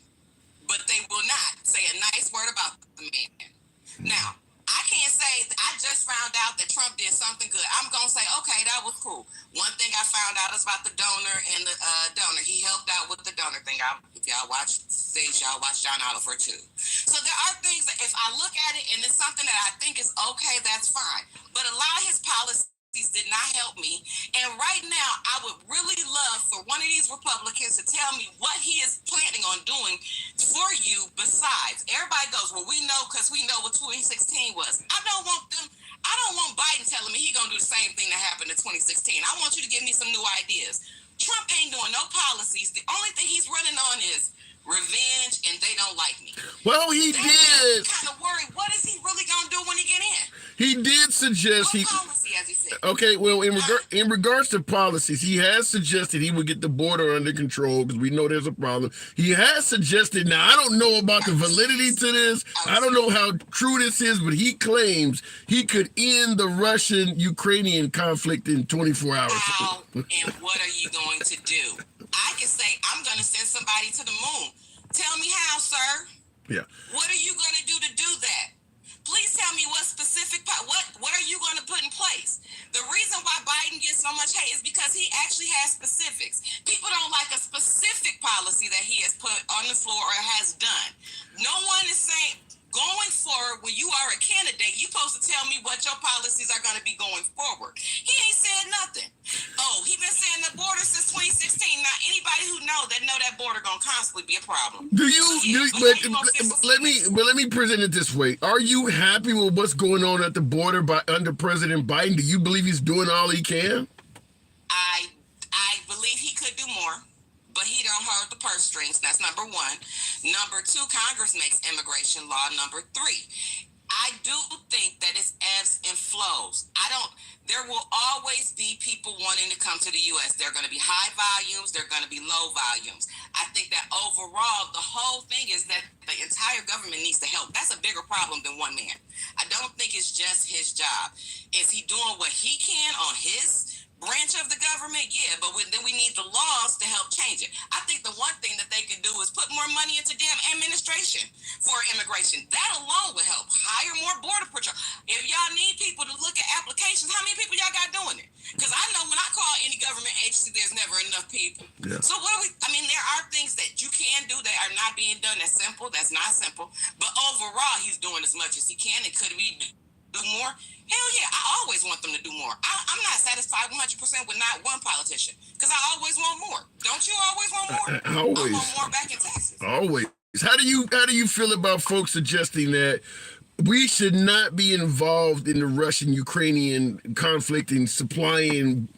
but they will not say a nice word about the man. Now, I can't say I just found out that Trump did something good. I'm going to say, okay, that was cool. One thing I found out is about the donor and the donor. He helped out with the donor thing. If y'all watch things, y'all watch John Oliver too. So there are things that if I look at it and it's something that I think is okay, that's fine. But a lot of his policies did not help me. And right now, I would really love for one of these Republicans to tell me what he is planning on doing for you besides. Everybody goes, well, we know because we know what 2016 was. I don't want Biden telling me he's going to do the same thing that happened in 2016. I want you to give me some new ideas. Trump ain't doing no policies. The only thing he's running on is revenge, and they don't like me. Well, he did. Kind of worried. What is he really gonna do when he get in? He did suggest what policy, as he said? Okay, well, in regards to policies, he has suggested he would get the border under control because we know there's a problem. He has suggested. Now, I don't know about the validity to this. I don't know how true this is, but he claims he could end the Russian-Ukrainian conflict in 24 hours. How and what are you going to do? I can say I'm going to send somebody to the moon. Tell me how, sir. Yeah. What are you going to do that? Please tell me what specific, what are you going to put in place? The reason why Biden gets so much hate is because he actually has specifics. People don't like a specific policy that he has put on the floor or has done. No one is saying, going forward, when you are a candidate, you're supposed to tell me what your policies are going to be going forward. He ain't said nothing. Oh, he been saying the border since 2016. Now, anybody who know that border going to constantly be a problem. Let me present it this way. Are you happy with what's going on at the border under President Biden? Do you believe he's doing all he can? I believe he could do more, but he don't hold the purse strings. That's number one. Number two, Congress makes immigration law. Number three, I do think that it's ebbs and flows. There will always be people wanting to come to the U.S. There are going to be high volumes. There are going to be low volumes. I think that overall, the whole thing is that the entire government needs to help. That's a bigger problem than one man. I don't think it's just his job. Is he doing what he can on his branch of the government? Yeah, but then we need the laws to help change it. I think the one thing that they could do is put more money into damn administration for immigration. That alone would help. Hire more border patrol. If y'all need people to look at applications, how many people y'all got doing it? Because I know when I call any government agency, there's never enough people. Yeah. So there are things that you can do that are not being done. That's simple. That's not simple. But overall, he's doing as much as he can. And could we do more? Hell yeah, I always want them to do more. I'm not satisfied 100% with not one politician because I always want more. Don't you always want more? Always. I want more back in taxes. Always. How do you feel about folks suggesting that we should not be involved in the Russian-Ukrainian conflict and supplying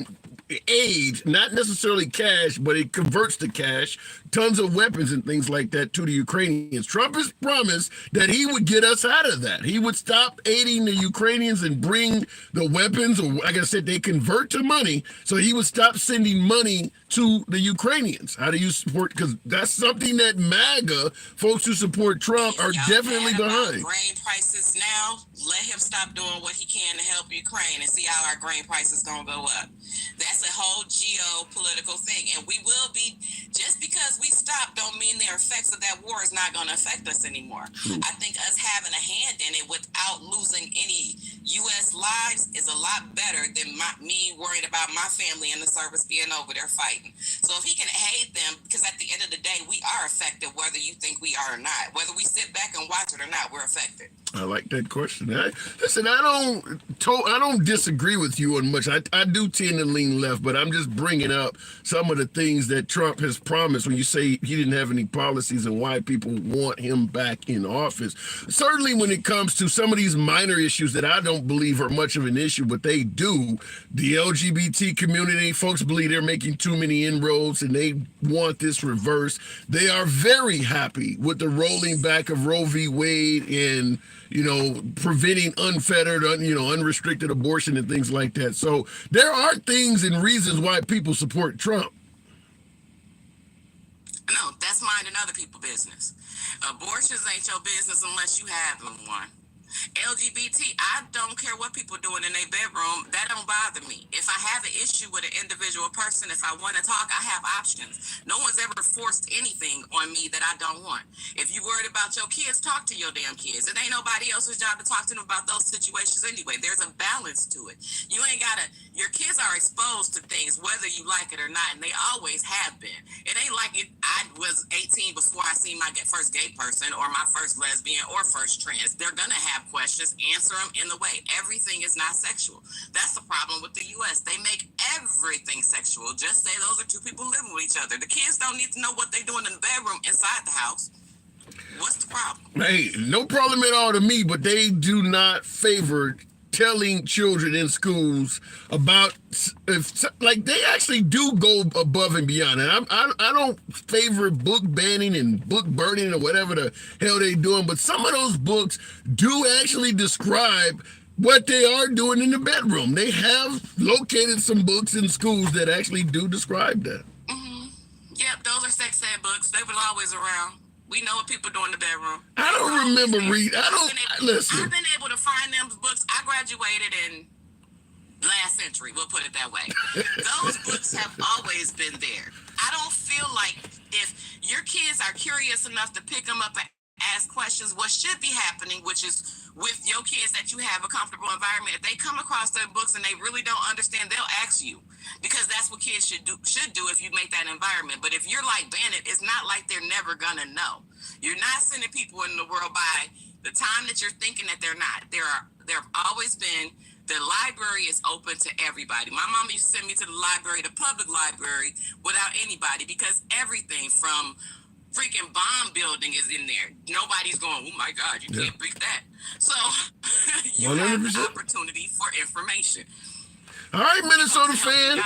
aid, not necessarily cash, but it converts to cash, tons of weapons and things like that to the Ukrainians? Trump has promised that he would get us out of that. He would stop aiding the Ukrainians and bring the weapons, or like I said, they convert to money. So he would stop sending money to the Ukrainians. How do you support? Because that's something that MAGA folks who support Trump are definitely behind. Grain prices now. Let him stop doing what he can to help Ukraine and see how our grain prices gonna go up. That's a whole geopolitical thing, and we will be. Just because we stop, don't mean the effects of that war is not gonna affect us anymore. I think us having a hand in it without losing any U.S. lives is a lot better than me worried about my family in the service being over there fighting. So if he can aid them, because at the end of the day, we are affected, whether you think we are or not. Whether we sit back and watch it or not, we're affected. I like that question. Listen, I don't disagree with you on much. I do tend to lean left, but I'm just bringing up some of the things that Trump has promised when you say he didn't have any policies and why people want him back in office. Certainly when it comes to some of these minor issues that I don't believe are much of an issue, but they do. The LGBT community, folks believe they're making too many inroads and they want this reversed. They are very happy with the rolling back of Roe v. Wade and preventing unfettered, unrestricted abortion and things like that. So there are things and reasons why people support Trump. No, that's minding other people's business. Abortions ain't your business unless you have one. LGBT, I don't care what people doing in their bedroom. That don't bother me. If I have an issue with an individual person, if I want to talk, I have options. No one's ever forced anything on me that I don't want. If you worried about your kids, talk to your damn kids. It ain't nobody else's job to talk to them about those situations anyway. There's a balance to it. You ain't gotta, your kids are exposed to things whether you like it or not, and they always have been. It ain't like I was 18 before I seen my first gay person or my first lesbian or first trans. They're gonna have questions, answer them in the way. Everything is not sexual. That's the problem with the U.S. They make everything sexual. Just say those are two people living with each other. The kids don't need to know what they're doing in the bedroom inside the house. What's the problem? Hey, no problem at all to me, but they do not favor telling children in schools about, if like, they actually do go above and beyond. And I don't favor book banning and book burning or whatever the hell they doing, but some of those books do actually describe what they are doing in the bedroom. They have located some books in schools that actually do describe that. Yep, those are sex ed books. They were always around. We know what people do in the bedroom. I don't remember reading. Listen. I've been able to find them books. I graduated in last century, we'll put it that way. Those books have always been there. I don't feel like if your kids are curious enough to pick them up and ask questions, what should be happening, which is with your kids that you have a comfortable environment, if they come across their books and they really don't understand, they'll ask you, because that's what kids should do if you make that environment. But if you're like Bennett, it's not like they're never gonna know. You're not sending people in the world by the time that you're thinking that they're not. There have always been, the library is open to everybody. My mama used to send me to the library, the public library, without anybody, because everything from freaking bomb building is in there. Nobody's going, oh my God, you can't beat that. So you 100%. Have the opportunity for information. All right, Minnesota fan.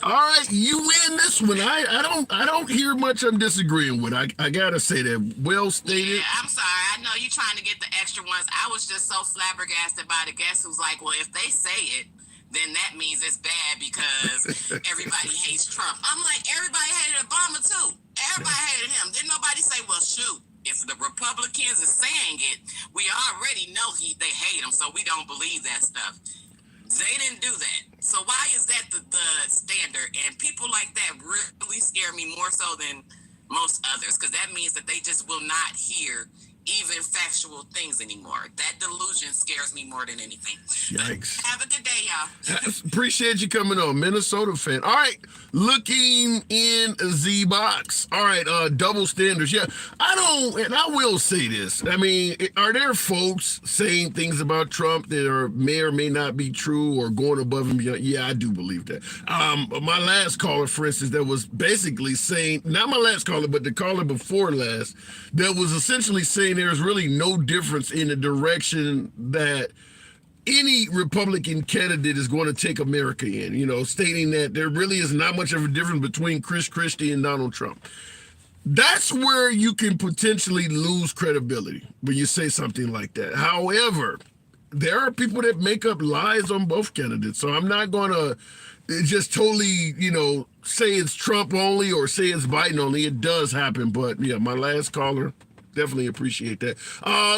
All right, you win this one. I don't hear much I'm disagreeing with. I gotta say that. Well stated. Yeah, I'm sorry. I know you're trying to get the extra ones. I was just so flabbergasted by the guest who's like, well, if they say it, then that means it's bad because everybody hates Trump. I'm like, everybody hated Obama too. Everybody hated him. Didn't nobody say, well, shoot, if the Republicans are saying it, we already know they hate him, so we don't believe that stuff. They didn't do that. So why is that the standard? And people like that really scare me more so than most others, because that means that they just will not hear even factual things anymore. That delusion scares me more than anything. Yikes. But have a good day, y'all. Appreciate you coming on, Minnesota fan. All right, looking in the box. All right, double standards. Yeah, I will say this. I mean, are there folks saying things about Trump that may or may not be true or going above and beyond? Yeah, I do believe that. My last caller, for instance, that was basically saying, not my last caller, but the caller before last, that was essentially saying there's really no difference in the direction that any Republican candidate is going to take America in, stating that there really is not much of a difference between Chris Christie and Donald Trump. That's where you can potentially lose credibility when you say something like that. However, there are people that make up lies on both candidates. So I'm not going to just totally, say it's Trump only or say it's Biden only. It does happen. But yeah, my last caller, definitely appreciate that.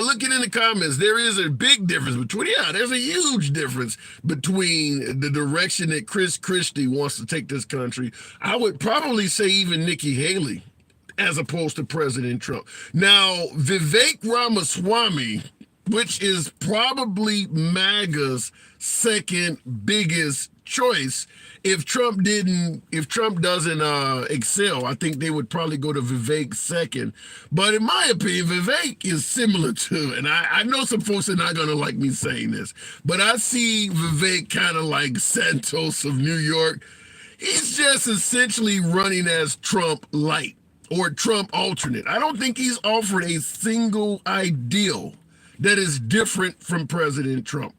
Looking in the comments, there is a big difference there's a huge difference between the direction that Chris Christie wants to take this country. I would probably say even Nikki Haley as opposed to President Trump. Now, Vivek Ramaswamy, which is probably MAGA's second biggest choice. If Trump doesn't excel, I think they would probably go to Vivek second. But in my opinion, Vivek is similar to, and I know some folks are not going to like me saying this, but I see Vivek kind of like Santos of New York. He's just essentially running as Trump light or Trump alternate. I don't think he's offered a single ideal that is different from President Trump.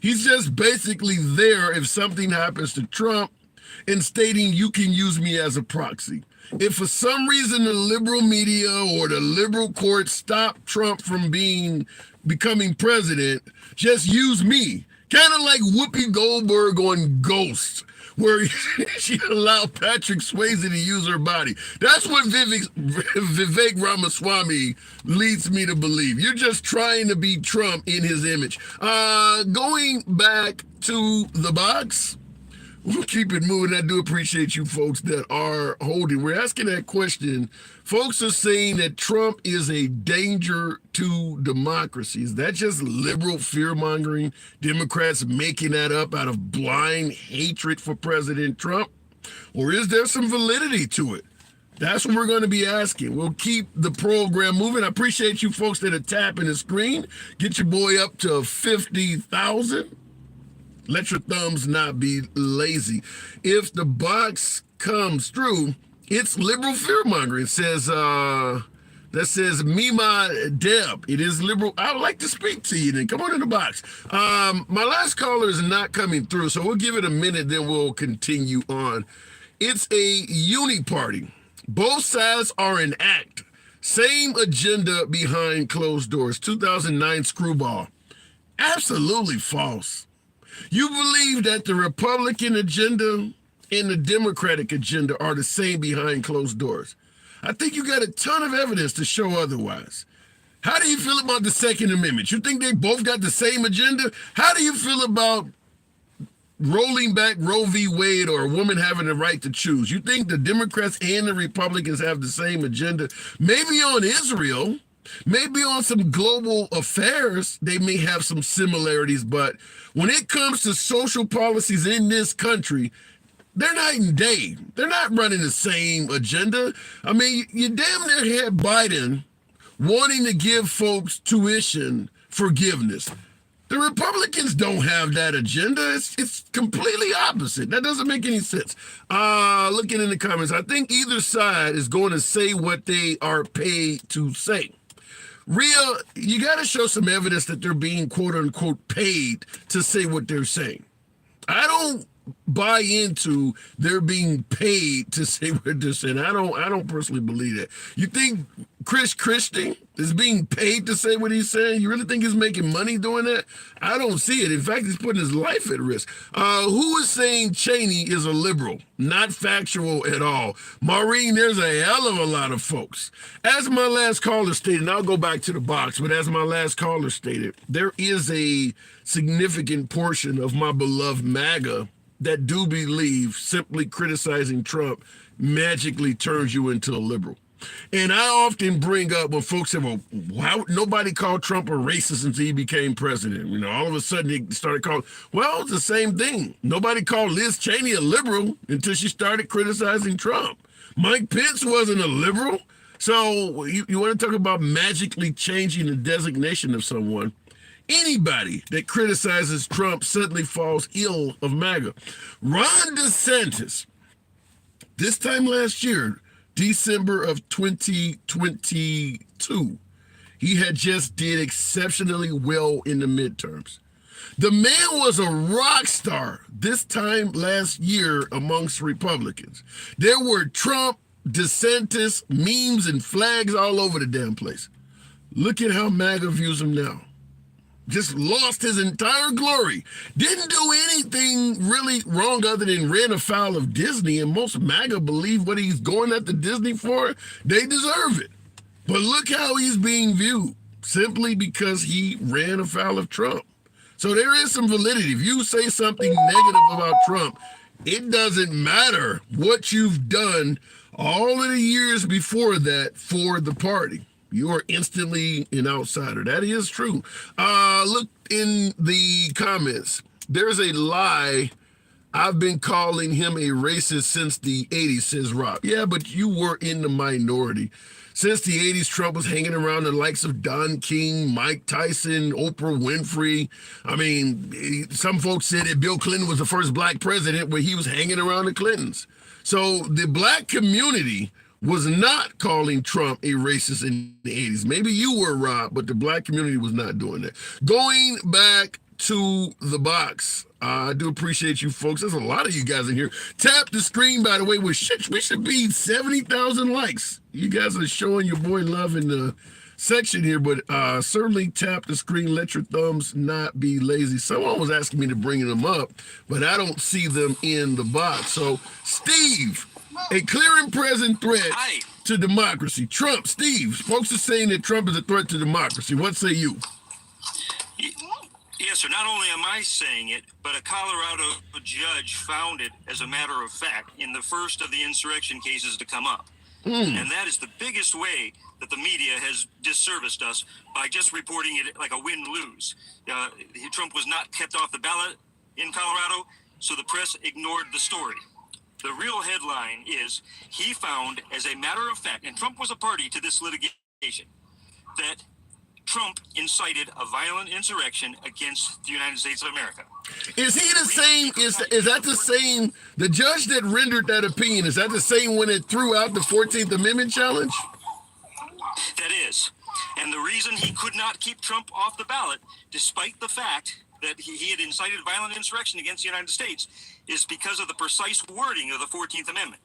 He's just basically there if something happens to Trump and stating you can use me as a proxy. If for some reason the liberal media or the liberal courts stop Trump from becoming president, just use me. Kind of like Whoopi Goldberg on Ghost, where she allowed Patrick Swayze to use her body. That's what Vivek Ramaswamy leads me to believe. You're just trying to be Trump in his image. Going back to the box, we'll keep it moving. I do appreciate you folks that are holding. We're asking that question. Folks are saying that Trump is a danger to democracy. Is that just liberal fear-mongering? Democrats making that up out of blind hatred for President Trump? Or is there some validity to it? That's what we're going to be asking. We'll keep the program moving. I appreciate you folks that are tapping the screen. Get your boy up to 50,000. Let your thumbs not be lazy. If the box comes through, it's liberal fear-mongering. It says, that says, Mima Deb. It is liberal. I would like to speak to you then. Come on in the box. My last caller is not coming through, so we'll give it a minute, then we'll continue on. It's a uni party. Both sides are an act. Same agenda behind closed doors. 2009 screwball. Absolutely false. You believe that the Republican agenda and the Democratic agenda are the same behind closed doors. I think you got a ton of evidence to show otherwise. How do you feel about the Second Amendment? You think they both got the same agenda? How do you feel about rolling back Roe v. Wade or a woman having the right to choose? You think the Democrats and the Republicans have the same agenda? Maybe on Israel, maybe on some global affairs, they may have some similarities, but when it comes to social policies in this country, they're night and day. They're not running the same agenda. I mean, you damn near had Biden wanting to give folks tuition forgiveness. The Republicans don't have that agenda. It's completely opposite. That doesn't make any sense. Looking in the comments, I think either side is going to say what they are paid to say. Rhea, you got to show some evidence that they're being quote unquote paid to say what they're saying. I don't buy into they're being paid to say what they're saying. I don't personally believe that. You think Chris Christie is being paid to say what he's saying? You really think he's making money doing that? I don't see it. In fact, he's putting his life at risk. Who is saying Cheney is a liberal? Not factual at all. Maureen, there's a hell of a lot of folks. As my last caller stated, and I'll go back to the box, but as my last caller stated, there is a significant portion of my beloved MAGA that do believe simply criticizing Trump magically turns you into a liberal. And I often bring up when folks say, well, why nobody called Trump a racist until he became president? You know, all of a sudden they started calling, well, it's the same thing. Nobody called Liz Cheney a liberal until she started criticizing Trump. Mike Pence wasn't a liberal. So you want to talk about magically changing the designation of someone? Anybody that criticizes Trump suddenly falls ill of MAGA. Ron DeSantis, this time last year, December of 2022, he had just did exceptionally well in the midterms. The man was a rock star this time last year amongst Republicans. There were Trump, DeSantis, memes and flags all over the damn place. Look at how MAGA views him now. Just lost his entire glory. Didn't do anything really wrong other than ran afoul of Disney, and most MAGA believe what he's going at the Disney for, they deserve it. But look how he's being viewed, simply because he ran afoul of Trump. So there is some validity. If you say something negative about Trump, it doesn't matter what you've done all of the years before that for the party. You are instantly an outsider. That is true. Look in the comments. There's a lie. I've been calling him a racist since the 80s, says Rob. Yeah, but you were in the minority. Since the 80s, Trump was hanging around the likes of Don King, Mike Tyson, Oprah Winfrey. I mean, some folks said that Bill Clinton was the first black president where he was hanging around the Clintons. So the black community was not calling Trump a racist in the 80s. Maybe you were, Rob, but the black community was not doing that. Going back to the box, I do appreciate you folks. There's a lot of you guys in here. Tap the screen, by the way. We should be 70,000 likes. You guys are showing your boy love in the section here, but certainly tap the screen. Let your thumbs not be lazy. Someone was asking me to bring them up, but I don't see them in the box. So, Steve, a clear and present threat to democracy. Trump, Steve, folks are saying that Trump is a threat to democracy. What say you? Yes, sir. Not only am I saying it, but a Colorado judge found it, as a matter of fact, in the first of the insurrection cases to come up. And that is the biggest way that the media has disserviced us, by just reporting it like a win-lose. Trump was not kept off the ballot in Colorado, so the press ignored the story. The real headline is, he found, as a matter of fact, and Trump was a party to this litigation, that Trump incited a violent insurrection against the United States of America. Is he the same? Is that the same? The judge that rendered that opinion, is that the same one that threw out the 14th Amendment challenge? That is. And the reason he could not keep Trump off the ballot, despite the fact that he had incited violent insurrection against the United States, is because of the precise wording of the 14th Amendment.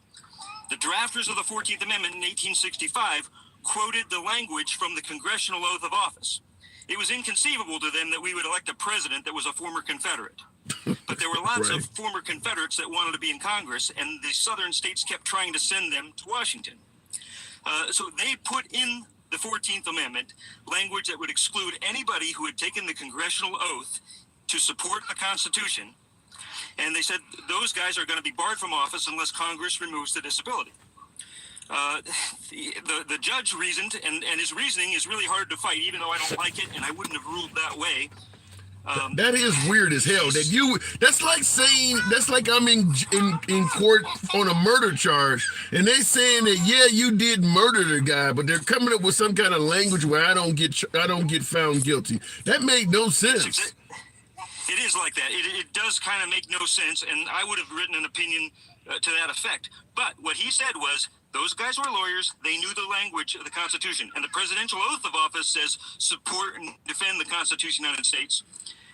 The drafters of the 14th Amendment in 1865 quoted the language from the Congressional Oath of Office. It was inconceivable to them that we would elect a president that was a former Confederate. But there were lots of former Confederates that wanted to be in Congress, and the southern states kept trying to send them to Washington. So they put in the 14th Amendment language that would exclude anybody who had taken the congressional oath to support the Constitution. And they said those guys are going to be barred from office unless Congress removes the disability. The judge reasoned, and his reasoning is really hard to fight, even though I don't like it, and I wouldn't have ruled that way. That is weird as hell. That's like I'm in court on a murder charge, and they saying that, yeah, you did murder the guy, but they're coming up with some kind of language where I don't get found guilty. That made no sense. It is like that. It does kind of make no sense, and I would have written an opinion to that effect. But what he said was, those guys were lawyers. They knew the language of the Constitution. And the presidential oath of office says support and defend the Constitution of the United States.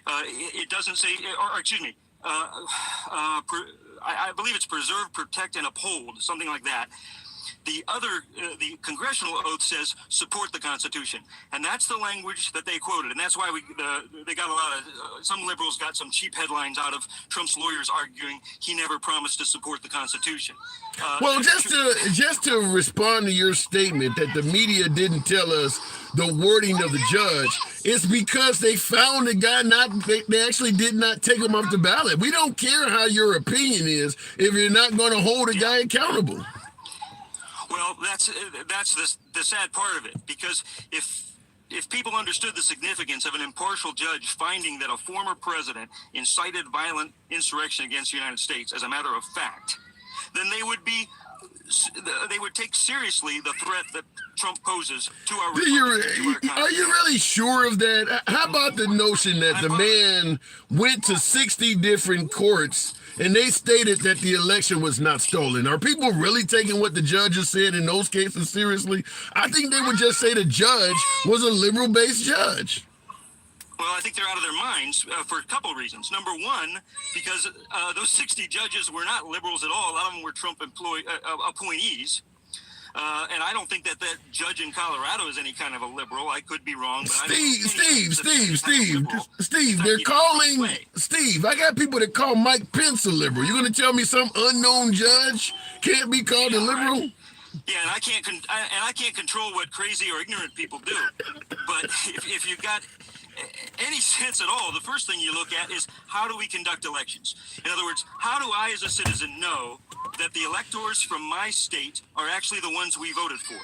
It doesn't say, I believe it's preserve, protect, and uphold, something like that. The congressional oath says support the Constitution, and that's the language that they quoted, and that's why they got a lot of some liberals got some cheap headlines out of Trump's lawyers arguing he never promised to support the Constitution. Well, just to respond to your statement that the media didn't tell us the wording of the judge, it's because they found the guy they actually did not take him off the ballot. We don't care how your opinion is if you're not going to hold a guy accountable. Well, that's the sad part of it, because if people understood the significance of an impartial judge finding that a former president incited violent insurrection against the United States as a matter of fact, then they would take seriously the threat that Trump poses to our republic. Are you really sure of that? How about the notion that the man went to 60 different courts and they stated that the election was not stolen? Are people really taking what the judges said in those cases seriously? I think they would just say the judge was a liberal-based judge. Well, I think they're out of their minds for a couple of reasons. Number one, because those 60 judges were not liberals at all. A lot of them were Trump appointees. And I don't think that judge in Colorado is any kind of a liberal. I could be wrong. But Steve, they're calling Steve. I got people that call Mike Pence a liberal. You're going to tell me some unknown judge can't be called a liberal? Right. Yeah, and I can't control what crazy or ignorant people do. But if you've got any sense at all, the first thing you look at is, how do we conduct elections? In other words, how do I as a citizen know that the electors from my state are actually the ones we voted for?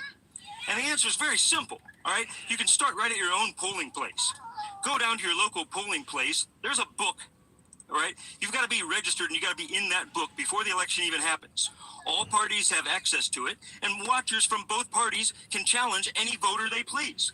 And the answer is very simple, all right? You can start right at your own polling place. Go down to your local polling place. There's a book, all right? You've got to be registered, and you've got to be in that book before the election even happens. All parties have access to it, and watchers from both parties can challenge any voter they please.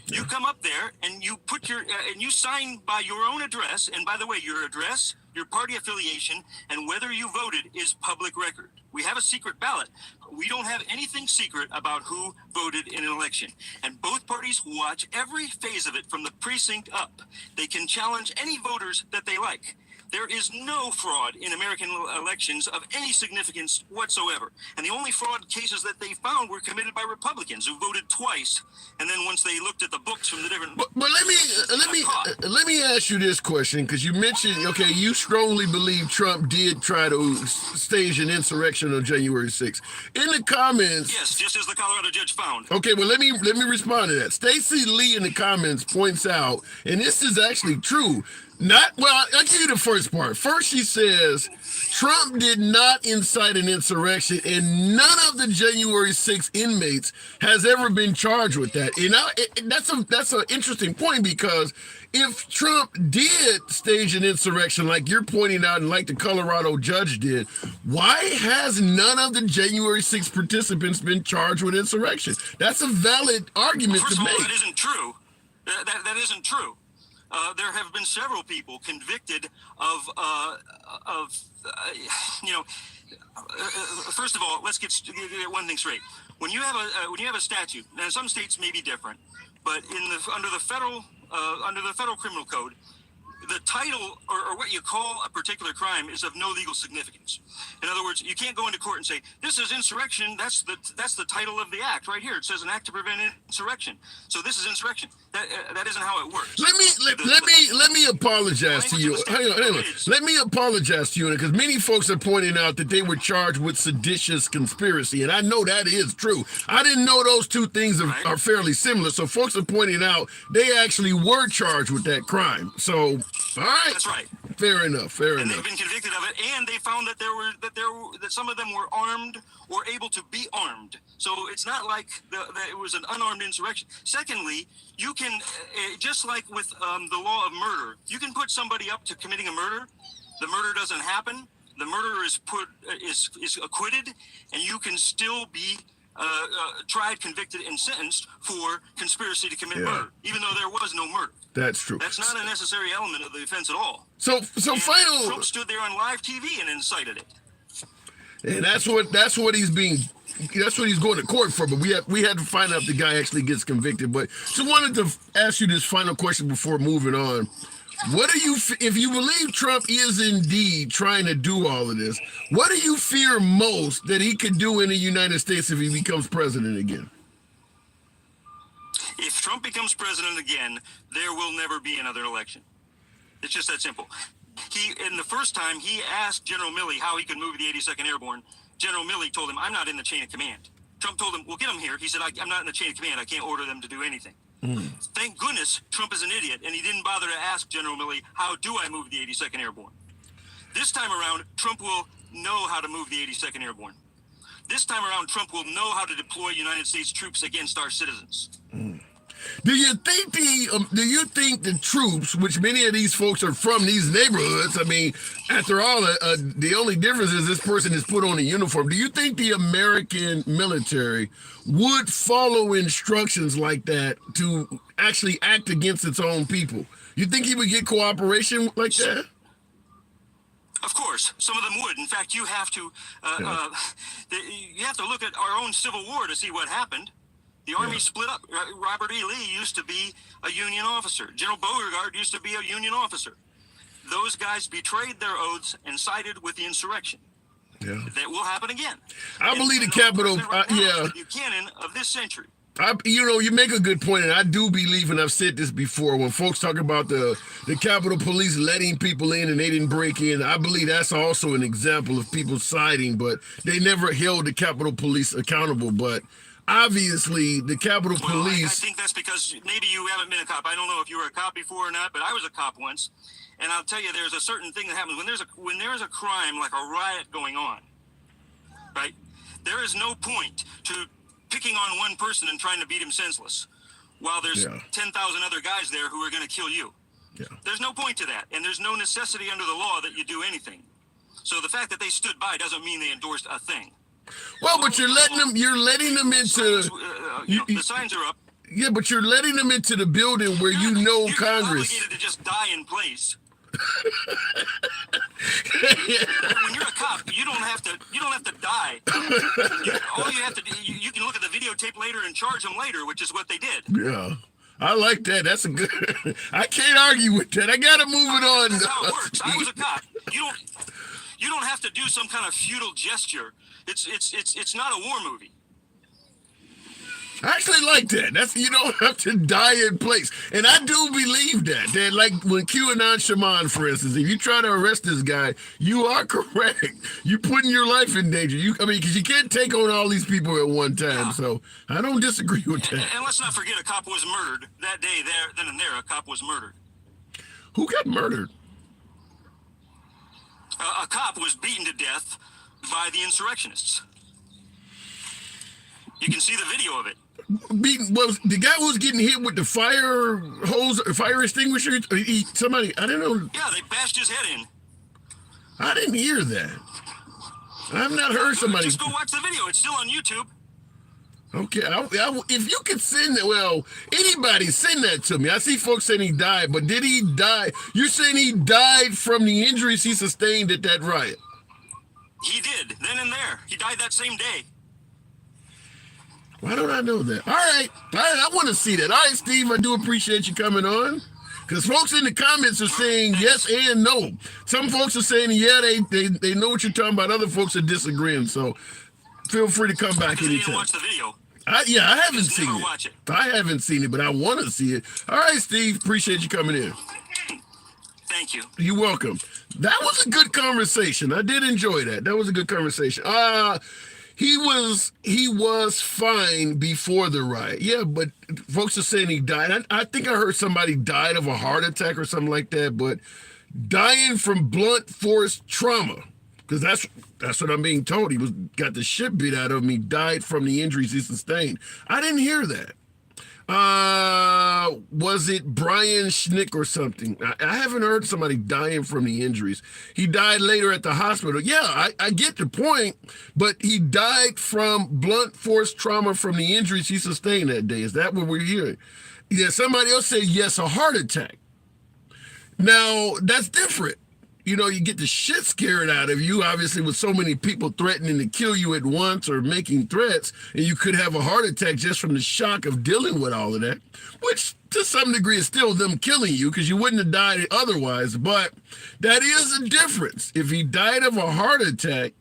You come up there and you put and you sign by your own address. And by the way, your address, your party affiliation, and whether you voted is public record. We have a secret ballot. We don't have anything secret about who voted in an election. And both parties watch every phase of it from the precinct up. They can challenge any voters that they like. There is no fraud in American elections of any significance whatsoever. And the only fraud cases that they found were committed by Republicans who voted twice. And then once they looked at the books from the different... But let me ask you this question, because you mentioned, okay, you strongly believe Trump did try to stage an insurrection on January 6th. In the comments... Yes, just as the Colorado judge found. Okay, well, let me respond to that. Stacey Lee in the comments points out, and this is actually true, I'll give you the first part. First, she says, Trump did not incite an insurrection, and none of the January 6th inmates has ever been charged with that. And that's an interesting point, because if Trump did stage an insurrection like you're pointing out and like the Colorado judge did, why has none of the January 6th participants been charged with insurrection? That's a valid argument First to of all, make. that isn't true. That isn't true. There have been several people convicted of first of all, let's get one thing straight. When you have a statute, now some states may be different, but under the federal criminal code, the title or what you call a particular crime is of no legal significance. In other words, you can't go into court and say, this is insurrection. That's the title of the act right here. It says an act to prevent insurrection. So this is insurrection. That isn't how it works. Let me apologize to you. Hang on. Let me apologize to you, because many folks are pointing out that they were charged with seditious conspiracy, and I know that is true. I didn't know those two things are fairly similar. So folks are pointing out they actually were charged with that crime. So, all right. That's right. Fair enough. And they've been convicted of it, and they found that that some of them were armed or able to be armed. So it's not like that it was an unarmed insurrection. Secondly, you can just like with the law of murder, you can put somebody up to committing a murder. The murder doesn't happen. The murderer is acquitted, and you can still be tried, convicted, and sentenced for conspiracy to commit murder, even though there was no murder. That's true. That's not a necessary element of the offense at all. So final. Trump stood there on live TV and incited it. And that's what he's going to court for. But we had to find out if the guy actually gets convicted. But just wanted to ask you this final question before moving on. What do you, if you believe Trump is indeed trying to do all of this, what do you fear most that he could do in the United States if he becomes president again? If Trump becomes president again, there will never be another election. It's just that simple. In the first time, he asked General Milley how he could move the 82nd Airborne. General Milley told him, I'm not in the chain of command. Trump told him, well, get him here. He said, I'm not in the chain of command. I can't order them to do anything. Thank goodness Trump is an idiot, and he didn't bother to ask General Milley, how do I move the 82nd Airborne? This time around, Trump will know how to move the 82nd Airborne. This time around, Trump will know how to deploy United States troops against our citizens. Do you think the troops, which many of these folks are from these neighborhoods, I mean, after all, the only difference is this person is put on a uniform. Do you think the American military would follow instructions like that to actually act against its own people? You think he would get cooperation like that? Of course, some of them would. In fact, you have to look at our own Civil War to see what happened. The Army split up. Robert E. Lee used to be a Union officer. General Beauregard used to be a Union officer. Those guys betrayed their oaths and sided with the insurrection. Yeah. That will happen again. I believe the Capitol, the Buchanan of this century. You make a good point, and I do believe, and I've said this before, when folks talk about the Capitol Police letting people in and they didn't break in, I believe that's also an example of people siding, but they never held the Capitol Police accountable. But obviously, the Capitol Police... I think that's because maybe you haven't been a cop. I don't know if you were a cop before or not, but I was a cop once, and I'll tell you, there's a certain thing that happens when there's a crime like a riot going on, right? There is no point to picking on one person and trying to beat him senseless while there's 10,000 other guys there who are going to kill you. Yeah. There's no point to that, and there's no necessity under the law that you do anything. So the fact that they stood by doesn't mean they endorsed a thing. Well, but you're letting them into... the signs are up. Yeah, but you're letting them into the building where you're Congress... You're obligated to just die in place. When you're a cop, you don't have to die. All you have to do, you can look at the videotape later and charge them later, which is what they did. Yeah. I like that. That's a good. I can't argue with that. I gotta move it on. That's how it works. I was a cop. You don't have to do some kind of futile gesture. It's not a war movie. I actually like that. That's, you don't have to die in place. And I do believe that. That, like when QAnon Shaman, for instance, if you try to arrest this guy, you are correct. You're putting your life in danger. Because you can't take on all these people at one time. Yeah. So I don't disagree with that. And let's not forget, a cop was murdered that day. Then and there, a cop was murdered. Who got murdered? A cop was beaten to death by the insurrectionists. You can see the video of it. Beaten was the guy who was getting hit with the fire hose or fire extinguisher? Somebody, I don't know. Yeah, they bashed his head in. I didn't hear that. I've not heard somebody. Just go watch the video. It's still on YouTube. Okay, if you could send that, well, anybody send that to me. I see folks saying he died, but did he die? You're saying he died from the injuries he sustained at that riot? He did, then and there. He died that same day. Why don't I know that? All right, I want to see that. All right, Steve, I do appreciate you coming on. Because folks in the comments are saying yes and no. Some folks are saying, yeah, they know what you're talking about. Other folks are disagreeing. So feel free to come back You didn't anytime. watch the video. I haven't Just seen never it. watch it. I haven't seen it, but I want to see it. All right, Steve, appreciate you coming in. Thank you. You're welcome. That was a good conversation. I did enjoy that. That was a good conversation. He was fine before the riot. Yeah, but folks are saying he died. I think I heard somebody died of a heart attack or something like that, but dying from blunt force trauma, because that's what I'm being told. He got the shit beat out of him. He died from the injuries he sustained. I didn't hear that. Was it Brian Schnick or something? I haven't heard somebody dying from the injuries. He died later at the hospital. Yeah, I get the point, but he died from blunt force trauma from the injuries he sustained that day. Is that what we're hearing? Yeah, somebody else said yes, a heart attack. Now, that's different. You know, you get the shit scared out of you, obviously, with so many people threatening to kill you at once or making threats, and you could have a heart attack just from the shock of dealing with all of that, which to some degree is still them killing you because you wouldn't have died otherwise. But that is a difference. If he died of a heart attack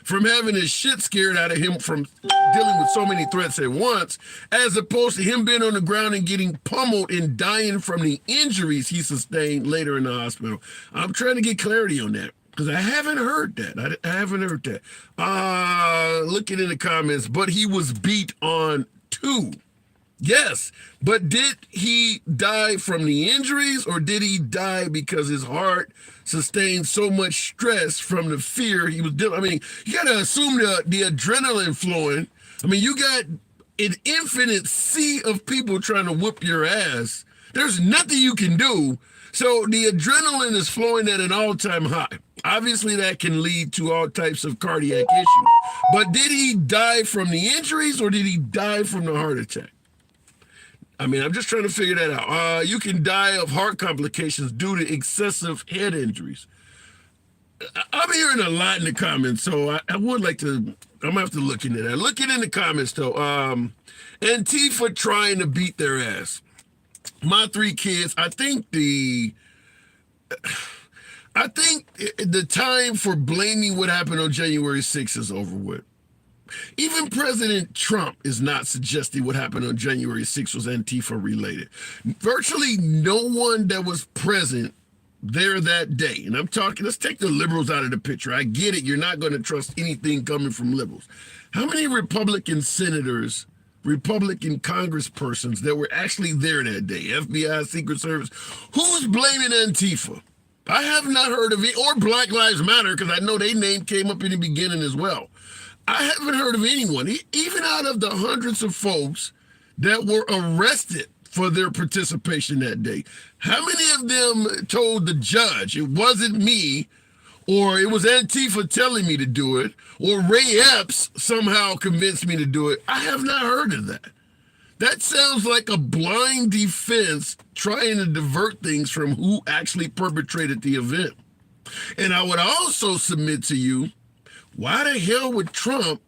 from having his shit scared out of him from dealing with so many threats at once, as opposed to him being on the ground and getting pummeled and dying from the injuries he sustained later in the hospital. I'm trying to get clarity on that because I haven't heard that. I haven't heard that. Looking in the comments, but he was beat on too. Yes, but did he die from the injuries or did he die because his heart sustained so much stress from the fear he was dealing? I mean, you got to assume the adrenaline flowing. I mean, you got an infinite sea of people trying to whoop your ass. There's nothing you can do. So the adrenaline is flowing at an all-time high. Obviously, that can lead to all types of cardiac issues. But did he die from the injuries or did he die from the heart attack? I mean, I'm just trying to figure that out. You can die of heart complications due to excessive head injuries. I'm hearing a lot in the comments, so I would like to, I'm going to have to look into that. Looking in the comments, though, Antifa trying to beat their ass. My 3 kids, I think the time for blaming what happened on January 6th is over with. Even President Trump is not suggesting what happened on January 6th was Antifa related. Virtually no one that was present there that day, and I'm talking, let's take the liberals out of the picture. I get it. You're not going to trust anything coming from liberals. How many Republican senators, Republican congresspersons that were actually there that day? FBI, Secret Service. Who's blaming Antifa? I have not heard of it, or Black Lives Matter, because I know their name came up in the beginning as well. I haven't heard of anyone, even out of the hundreds of folks that were arrested for their participation that day. How many of them told the judge it wasn't me, or it was Antifa telling me to do it, or Ray Epps somehow convinced me to do it? I have not heard of that. That sounds like a blind defense trying to divert things from who actually perpetrated the event. And I would also submit to you, why the hell would Trump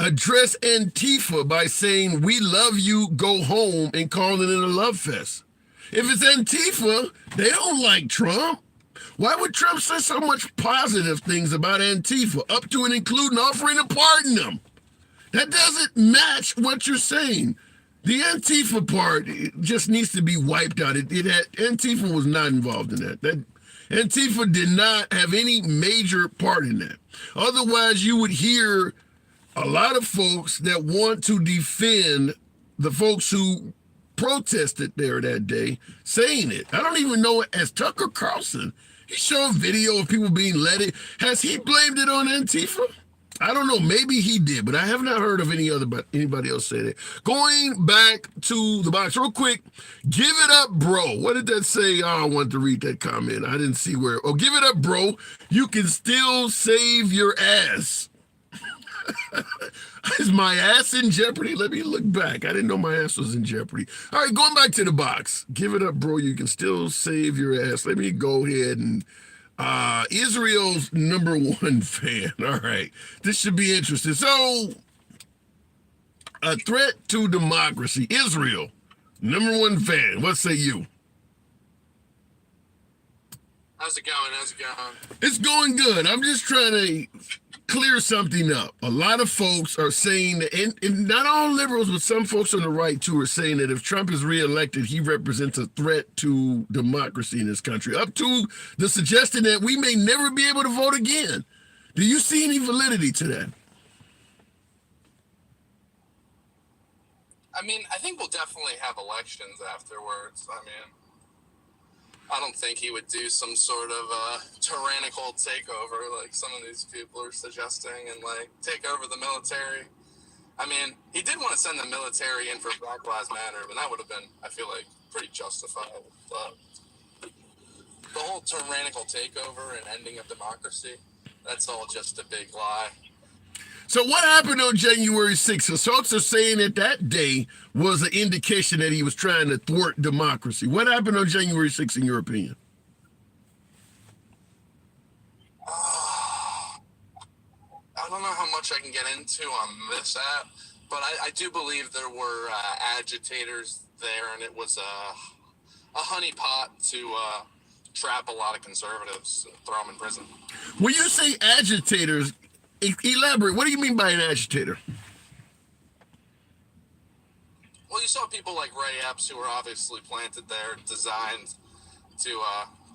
address Antifa by saying, "We love you, go home," and calling it a love fest? If it's Antifa, they don't like Trump. Why would Trump say so much positive things about Antifa, up to and including offering to pardon them? That doesn't match what you're saying. The Antifa part just needs to be wiped out. Antifa was not involved in that. Antifa did not have any major part in that. Otherwise, you would hear a lot of folks that want to defend the folks who protested there that day saying it. I don't even know it as Tucker Carlson. He showed video of people being let in. Has he blamed it on Antifa? I don't know. Maybe he did, but I have not heard of anybody else say that. Going back to the box real quick, give it up, bro. What did that say? Oh, I wanted to read that comment. I didn't see where. Oh, give it up, bro. You can still save your ass. Is my ass in jeopardy? Let me look back. I didn't know my ass was in jeopardy. All right, going back to the box. Give it up, bro. You can still save your ass. Let me go ahead and Israel's #1 fan. All right, this should be interesting. So, a threat to democracy. Israel, #1 fan. What say you? How's it going? How's it going? It's going good. I'm just trying to clear something up. A lot of folks are saying that, and not all liberals, but some folks on the right too are saying that if Trump is reelected, he represents a threat to democracy in this country, up to the suggestion that we may never be able to vote again. Do you see any validity to that? I mean, I think we'll definitely have elections afterwards. I mean, I don't think he would do some sort of tyrannical takeover like some of these people are suggesting and like take over the military. I mean, he did want to send the military in for Black Lives Matter, but that would have been, I feel like, pretty justified. The whole tyrannical takeover and ending of democracy, that's all just a big lie. So what happened on January 6th? So folks are saying that that day was an indication that he was trying to thwart democracy. What happened on January 6th, in your opinion? I don't know how much I can get into on this app, but I do believe there were agitators there, and it was a honeypot to trap a lot of conservatives, throw them in prison. When you say agitators, elaborate. What do you mean by an agitator? Well, you saw people like Ray Epps who were obviously planted there, designed to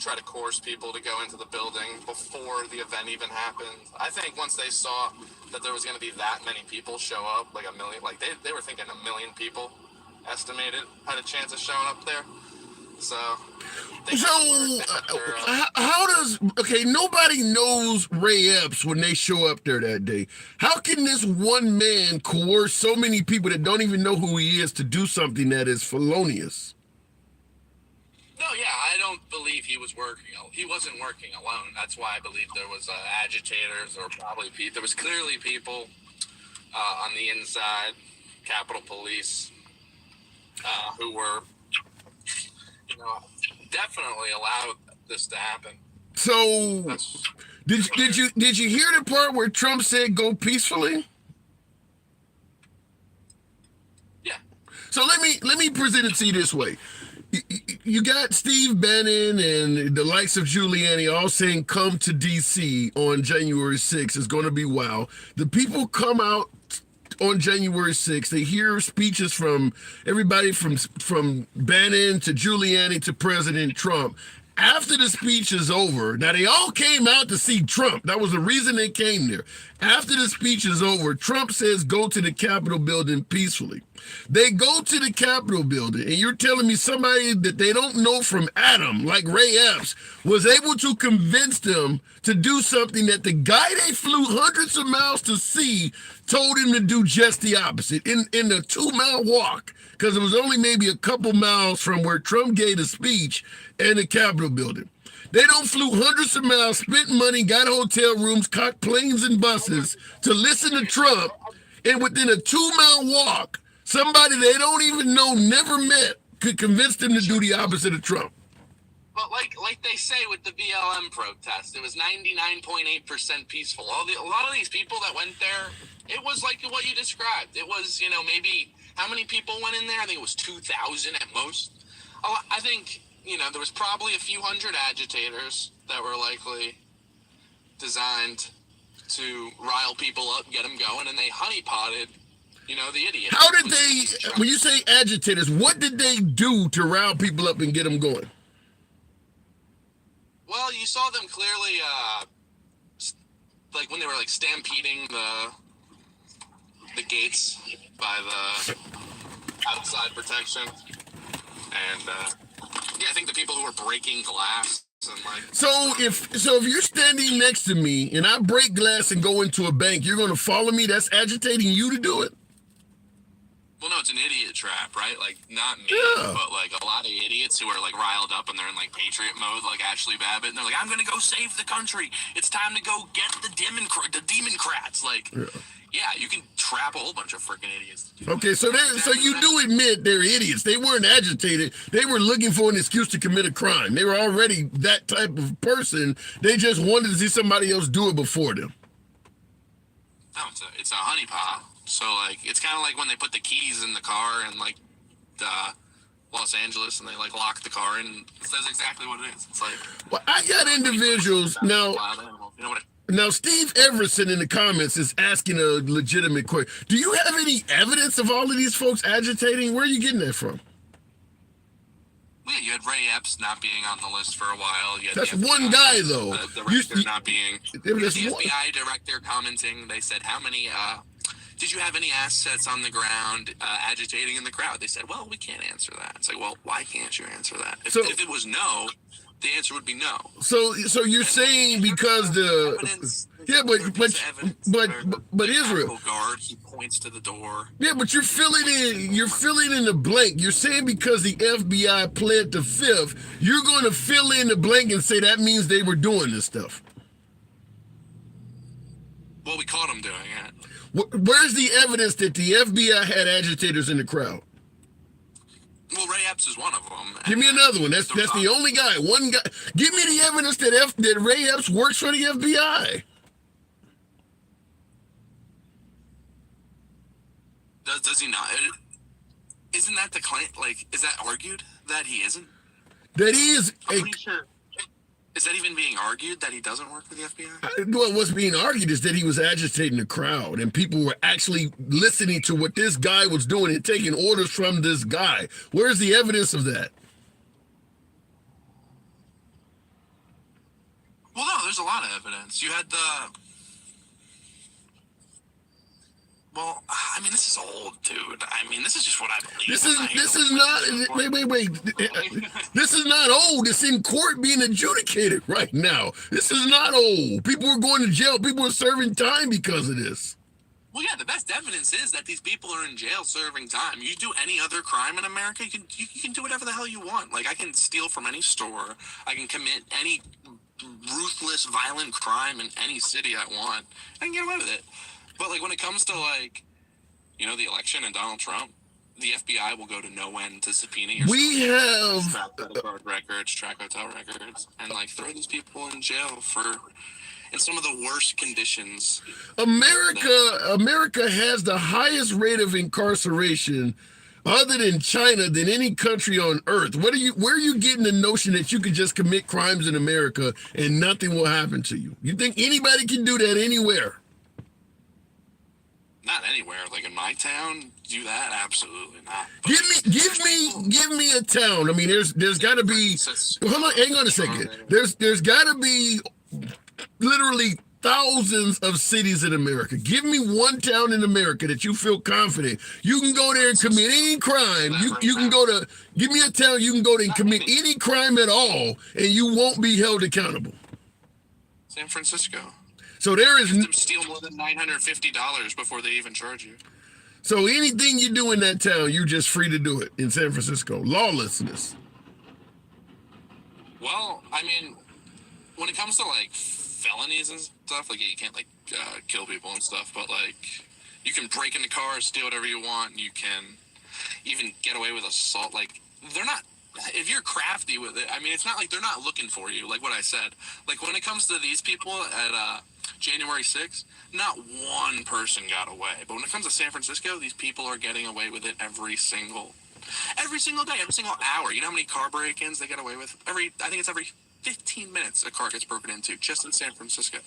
try to coerce people to go into the building before the event even happened. I think once they saw that there was going to be that many people show up, like 1 million, like they were thinking 1 million people estimated had a chance of showing up there. So how does, okay, nobody knows Ray Epps when they show up there that day. How can this one man coerce so many people that don't even know who he is to do something that is felonious? No, yeah, I don't believe he was working. He wasn't working alone. That's why I believe there was agitators, or probably there was clearly people on the inside, Capitol Police, who were, definitely allowed this to happen. So, did you hear the part where Trump said go peacefully? Yeah. So let me present it to you this way. You got Steve Bannon and the likes of Giuliani all saying come to D.C. on January 6th. It's going to be wow. The people come out on January 6th. They hear speeches from everybody from Bannon to Giuliani to President Trump. After the speech is over, now they all came out to see Trump. That was the reason they came there. After the speech is over, Trump says go to the Capitol building peacefully. They go to the Capitol building, and you're telling me somebody that they don't know from Adam, like Ray Epps, was able to convince them to do something that the guy they flew hundreds of miles to see told him to do just the opposite in the 2-mile walk, because it was only maybe a couple miles from where Trump gave the speech and the Capitol building. They don't flew hundreds of miles, spent money, got hotel rooms, caught planes and buses to listen to Trump, and within a 2-mile walk, somebody they don't even know, never met, could convince them to do the opposite of Trump. But like they say with the BLM protest, it was 99.8% peaceful. A lot of these people that went there, it was like what you described. It was, maybe how many people went in there? I think it was 2,000 at most. I think, there was probably a few hundred agitators that were likely designed to rile people up, get them going, and they honeypotted, the idiots. How did they, when you say agitators, what did they do to rile people up and get them going? Well, you saw them clearly, like when they were like stampeding the gates by the outside protection, and I think the people who were breaking glass and like. So if you're standing next to me and I break glass and go into a bank, you're going to follow me? That's agitating you to do it? Well, no, it's an idiot trap, right? Like, not me, Yeah. but like a lot of idiots who are like riled up and they're in like patriot mode, like Ashley Babbitt, and they're like, I'm going to go save the country. It's time to go get the Democrats. Like, yeah, you can trap a whole bunch of freaking idiots. Okay, so you do admit they're idiots. They weren't agitated. They were looking for an excuse to commit a crime. They were already that type of person. They just wanted to see somebody else do it before them. No, it's a honeypot. So, like, it's kind of like when they put the keys in the car in, like, Los Angeles and they, like, lock the car and it says exactly what it is. It's like... Well, I got individuals now... Now, Steve Everson in the comments is asking a legitimate question. Do you have any evidence of all of these folks agitating? Where are you getting that from? Well, yeah, you had Ray Epps not being on the list for a while. You had That's the FBI, one guy, though. The director not being... The that's FBI director commenting. They said, how many... did you have any assets on the ground agitating in the crowd? They said, well, we can't answer that. It's like, well, why can't you answer that? If it was no, the answer would be no. So you're saying because the evidence, but Israel guard, he points to the door. Yeah, but you're filling in the blank. You're saying because the FBI pled the fifth, you're going to fill in the blank and say that means they were doing this stuff. Well, we caught them doing it. Where's the evidence that the FBI had agitators in the crowd? Well, Ray Epps is one of them. Give me another one. That's the only guy. One guy. Give me the evidence that Ray Epps works for the FBI. Does he not? Isn't that the claim? Like, is that argued that he isn't? That he is. I'm pretty sure. Is that even being argued that he doesn't work for the FBI? Well, what's being argued is that he was agitating the crowd and people were actually listening to what this guy was doing and taking orders from this guy. Where's the evidence of that? Well, no, there's a lot of evidence. You had the... Well, I mean, this is old, dude. I mean, this is just what I believe. This is not. Wait. This is not old. It's in court being adjudicated right now. This is not old. People are going to jail. People are serving time because of this. Well, yeah, the best evidence is that these people are in jail serving time. You do any other crime in America, you can do whatever the hell you want. Like, I can steal from any store. I can commit any ruthless, violent crime in any city I want. I can get away with it. But, like, when it comes to, like, the election and Donald Trump, the FBI will go to no end to subpoena your have credit card records, track hotel records, and, like, throw these people in jail in some of the worst conditions. America has the highest rate of incarceration other than China than any country on earth. Where are you getting the notion that you can just commit crimes in America and nothing will happen to you? You think anybody can do that anywhere? Not anywhere. Like in my town, do that? Absolutely not. But give me a town. I mean, there's got to be. Hold on, hang on a second. There's got to be literally thousands of cities in America. Give me one town in America that you feel confident you can go there and commit any crime. You can go to. Give me a town you can go there and commit any crime at all, and you won't be held accountable. San Francisco. So there is... You have to steal more than $950 before they even charge you. So anything you do in that town, you're just free to do it in San Francisco. Lawlessness. Well, I mean, when it comes to, like, felonies and stuff, like, you can't, like, kill people and stuff, but, like, you can break into cars, steal whatever you want, you can even get away with assault. Like, they're not if you're crafty with it, I mean, it's not like they're not looking for you. Like what I said, like when it comes to these people at January 6th, not one person got away. But when it comes to San Francisco, these people are getting away with it every single day, every single hour. You know how many car break-ins they get away with? I think it's every 15 minutes a car gets broken into just in San Francisco.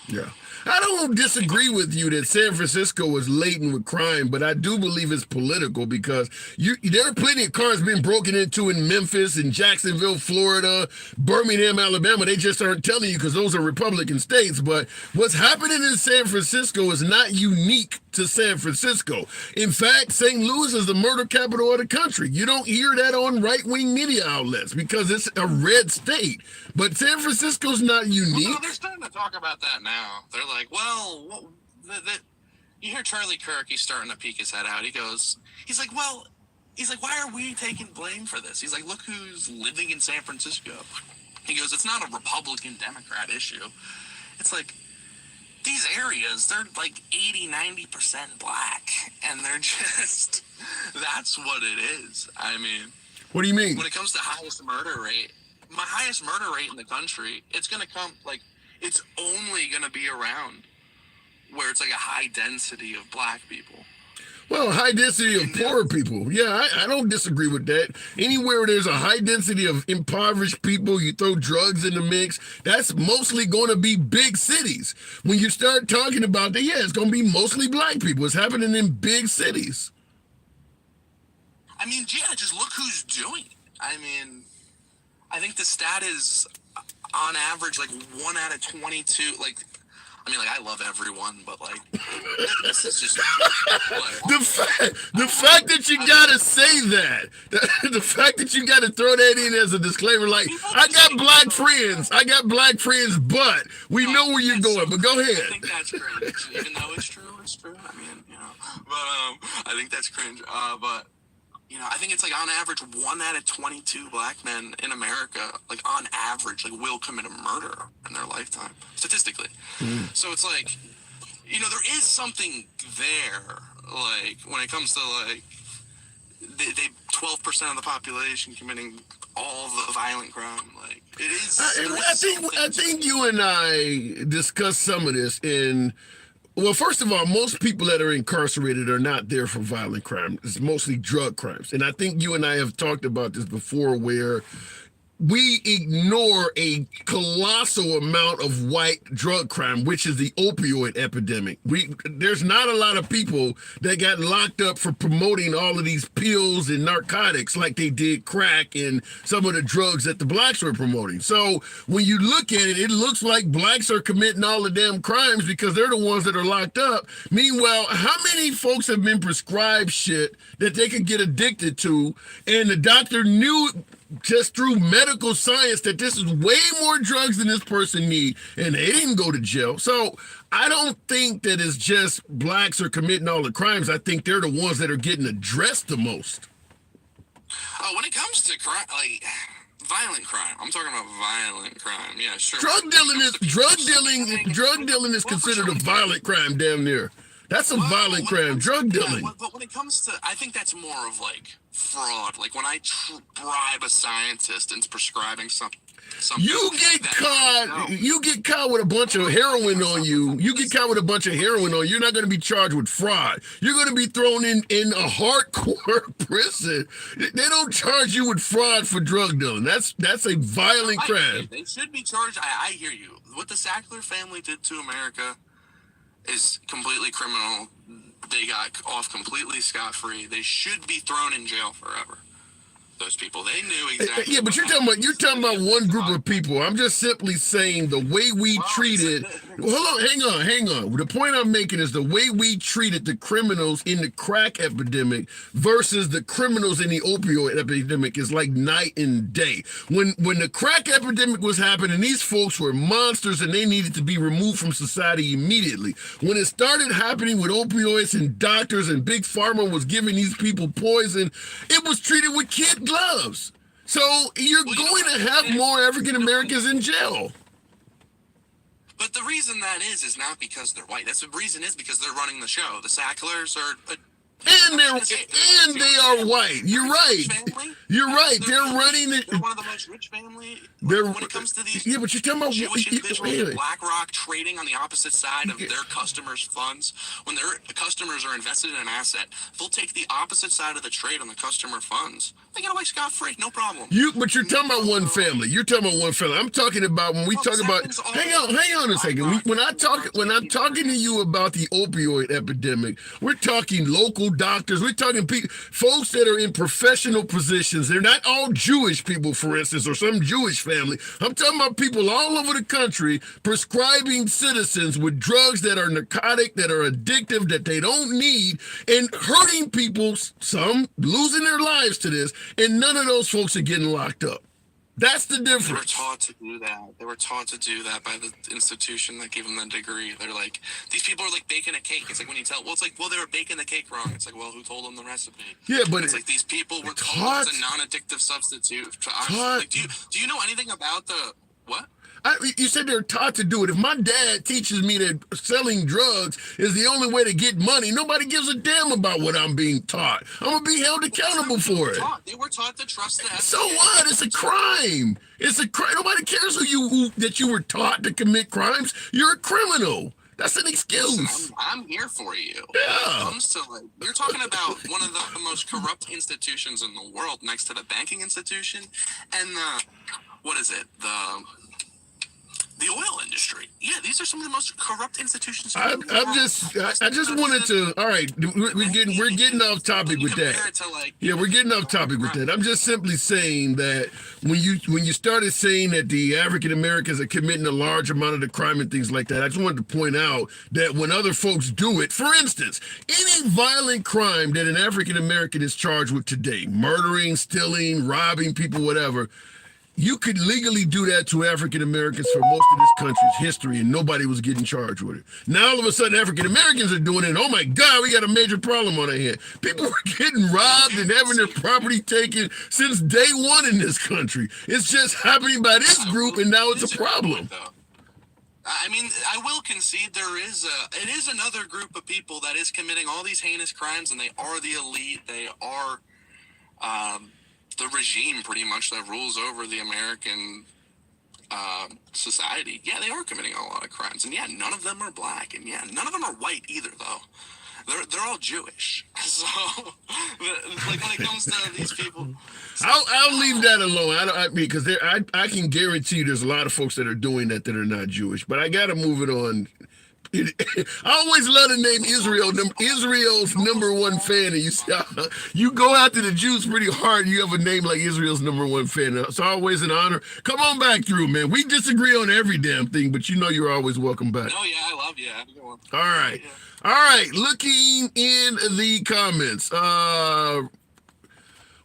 Yeah. I don't disagree with you that San Francisco is laden with crime, but I do believe it's political because there are plenty of cars being broken into in Memphis and Jacksonville, Florida, Birmingham, Alabama. They just aren't telling you because those are Republican states. But what's happening in San Francisco is not unique to San Francisco. In fact, St. Louis is the murder capital of the country. You don't hear that on right-wing media outlets because it's a red state. But San Francisco's not unique. Well, no, they're starting to talk about that now. They're like, well, you hear Charlie Kirk, he's starting to peek his head out. He's like, why are we taking blame for this? He's like, look who's living in San Francisco. He goes, it's not a Republican-Democrat issue. It's like, these areas, they're like 80-90% black, and they're just, that's what it is. I mean, what do you mean? When it comes to highest murder rate, my highest murder rate in the country, it's going to come, like, it's only going to be around where it's like a high density of black people. Well, high density of poor people. Yeah, I don't disagree with that. Anywhere there's a high density of impoverished people, you throw drugs in the mix, that's mostly going to be big cities. When you start talking about that, yeah, it's going to be mostly black people. It's happening in big cities. I mean, yeah, just look who's doing it. I mean, I think the stat is on average like 1 out of 22, like, I mean, like, I love everyone, but, like, this is just... The fact that you gotta say that, the fact that you gotta throw that in as a disclaimer, like, I got black friends, but we know where you're going, but go ahead. I think that's cringe. Even though it's true. I mean, you know, but I think that's cringe. But, you know, I think it's like on average 1 out of 22 black men in America, like on average, like will commit a murder in their lifetime, statistically. So it's like, you know, there is something there, like when it comes to like they 12% of the population committing all the violent crime, like it is. I think you and I discussed some of this in. Well, first of all, most people that are incarcerated are not there for violent crime. It's mostly drug crimes. And I think you and I have talked about this before where we ignore a colossal amount of white drug crime, which is the opioid epidemic. There's not a lot of people that got locked up for promoting all of these pills and narcotics like they did crack and some of the drugs that the blacks were promoting. So when you look at it, it looks like blacks are committing all the damn crimes because they're the ones that are locked up. Meanwhile, how many folks have been prescribed shit that they could get addicted to and the doctor knew just through medical science that this is way more drugs than this person need, and they didn't go to jail? So I don't think that it's just blacks are committing all the crimes. I think they're the ones that are getting addressed the most. When it comes to crime, like violent crime, I'm talking about violent crime. Yeah, sure. Drug dealing is considered a violent crime, damn near. That's a violent crime, drug dealing. Yeah, but when it comes to, I think that's more of like fraud. Like when I bribe a scientist into prescribing something. You get caught with a bunch of heroin on you. You get caught with a bunch of heroin on you. You're not going to be charged with fraud. You're going to be thrown in a hardcore prison. They don't charge you with fraud for drug dealing. That's a violent crime. They should be charged. I hear you. What the Sackler family did to America is completely criminal. They got off completely scot-free. They should be thrown in jail forever. Those people, they knew exactly. Yeah, but you're talking about one group of people. I'm just simply saying the way we treated. Hold on, hang on. The point I'm making is the way we treated the criminals in the crack epidemic versus the criminals in the opioid epidemic is like night and day. When the crack epidemic was happening, these folks were monsters and they needed to be removed from society immediately. When it started happening with opioids and doctors and Big Pharma was giving these people poison, it was treated with kid gloves. So you're going to have more African Americans in jail. But the reason that is not because they're white. That's the reason is because they're running the show. The Sacklers are and they are white. You're right. You're right. They're running it. They're one of the most rich family They're when it comes to these. Yeah, but you're talking about Jewish individuals wait, like BlackRock trading on the opposite side of their customers' funds. When their customers are invested in an asset, they'll take the opposite side of the trade on the customer funds. They get away scot-free, no problem. But you're talking about one family. You're talking about one family. I'm talking about when we talk about. Hang on a second. When I'm talking to you about the opioid epidemic, we're talking local doctors. We're talking folks that are in professional positions. They're not all Jewish people, for instance, or some Jewish family. I'm talking about people all over the country prescribing citizens with drugs that are narcotic, that are addictive, that they don't need, and hurting people. Some losing their lives to this. And none of those folks are getting locked up. That's the difference. They were taught to do that. They were taught to do that by the institution that gave them the degree. They're like, these people are like baking a cake. It's like when you tell, it's like, they were baking the cake wrong. It's like, well, who told them the recipe? Yeah, but it's like these people were told it's a non-addictive substitute. Like, do you know anything about the what? You said they're taught to do it. If my dad teaches me that selling drugs is the only way to get money, nobody gives a damn about what I'm being taught. I'm going to be held accountable for it. They were taught to trust the FDA. So what? It's a crime. It's a crime. Nobody cares that you were taught to commit crimes. You're a criminal. That's an excuse. I'm here for you. Yeah. When it comes to you're talking about one of the most corrupt institutions in the world, next to the banking institution and the oil industry. Yeah, these are some of the most corrupt institutions. I just wanted to. All right, we're getting off topic with that. Yeah, we're getting off topic with that. I'm just simply saying that when you started saying that the African Americans are committing a large amount of the crime and things like that, I just wanted to point out that when other folks do it, for instance, any violent crime that an African American is charged with today, murdering, stealing, robbing people, whatever. You could legally do that to African Americans for most of this country's history, and nobody was getting charged with it. Now, all of a sudden, African Americans are doing it. Oh my God, we got a major problem on our hands. People were getting robbed and having their property taken since day one in this country. It's just happening by this group, and now it's a problem. I mean, I will concede it is another group of people that is committing all these heinous crimes, and they are the elite. They are the regime pretty much that rules over the American society. Yeah, they are committing a lot of crimes, and yeah, none of them are black, and yeah, none of them are white either, though. They're all Jewish. So, like when it comes to these people, I'll leave that alone. Because I can guarantee you there's a lot of folks that are doing that are not Jewish, but I got to move it on. I always love the name Israel. Israel's number one fan. And you go after the Jews pretty hard. You have a name like Israel's number one fan. It's always an honor. Come on back through, man. We disagree on every damn thing, but you know you're always welcome back. Oh, yeah, I love you. Have a good one. All right. Yeah. All right. Looking in the comments.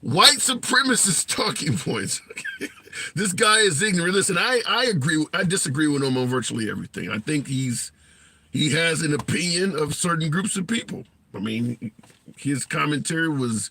White supremacist talking points. This guy is ignorant. Listen, I agree. I disagree with him on virtually everything. I think he has an opinion of certain groups of people. I mean, his commentary was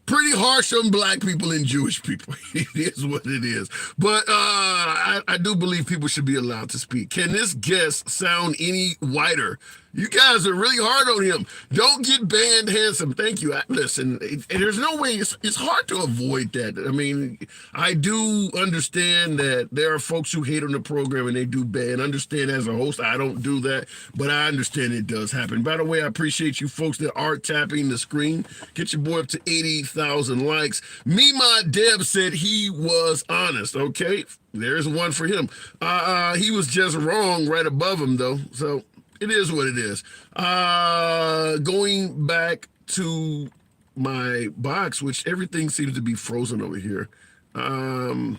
pretty harsh on black people and Jewish people. It is what it is. But I do believe people should be allowed to speak. Can this guest sound any whiter? You guys are really hard on him. Don't get banned, handsome. Thank you. Listen, there's no way. It's hard to avoid that. I mean, I do understand that there are folks who hate on the program and they do ban. Understand as a host, I don't do that, but I understand it does happen. By the way, I appreciate you folks that are tapping the screen. Get your boy up to 80,000 likes. Mima Deb said he was honest. Okay, there's one for him. He was just wrong right above him, though. So it is what it is. Going back to my box, which everything seems to be frozen over here. I'll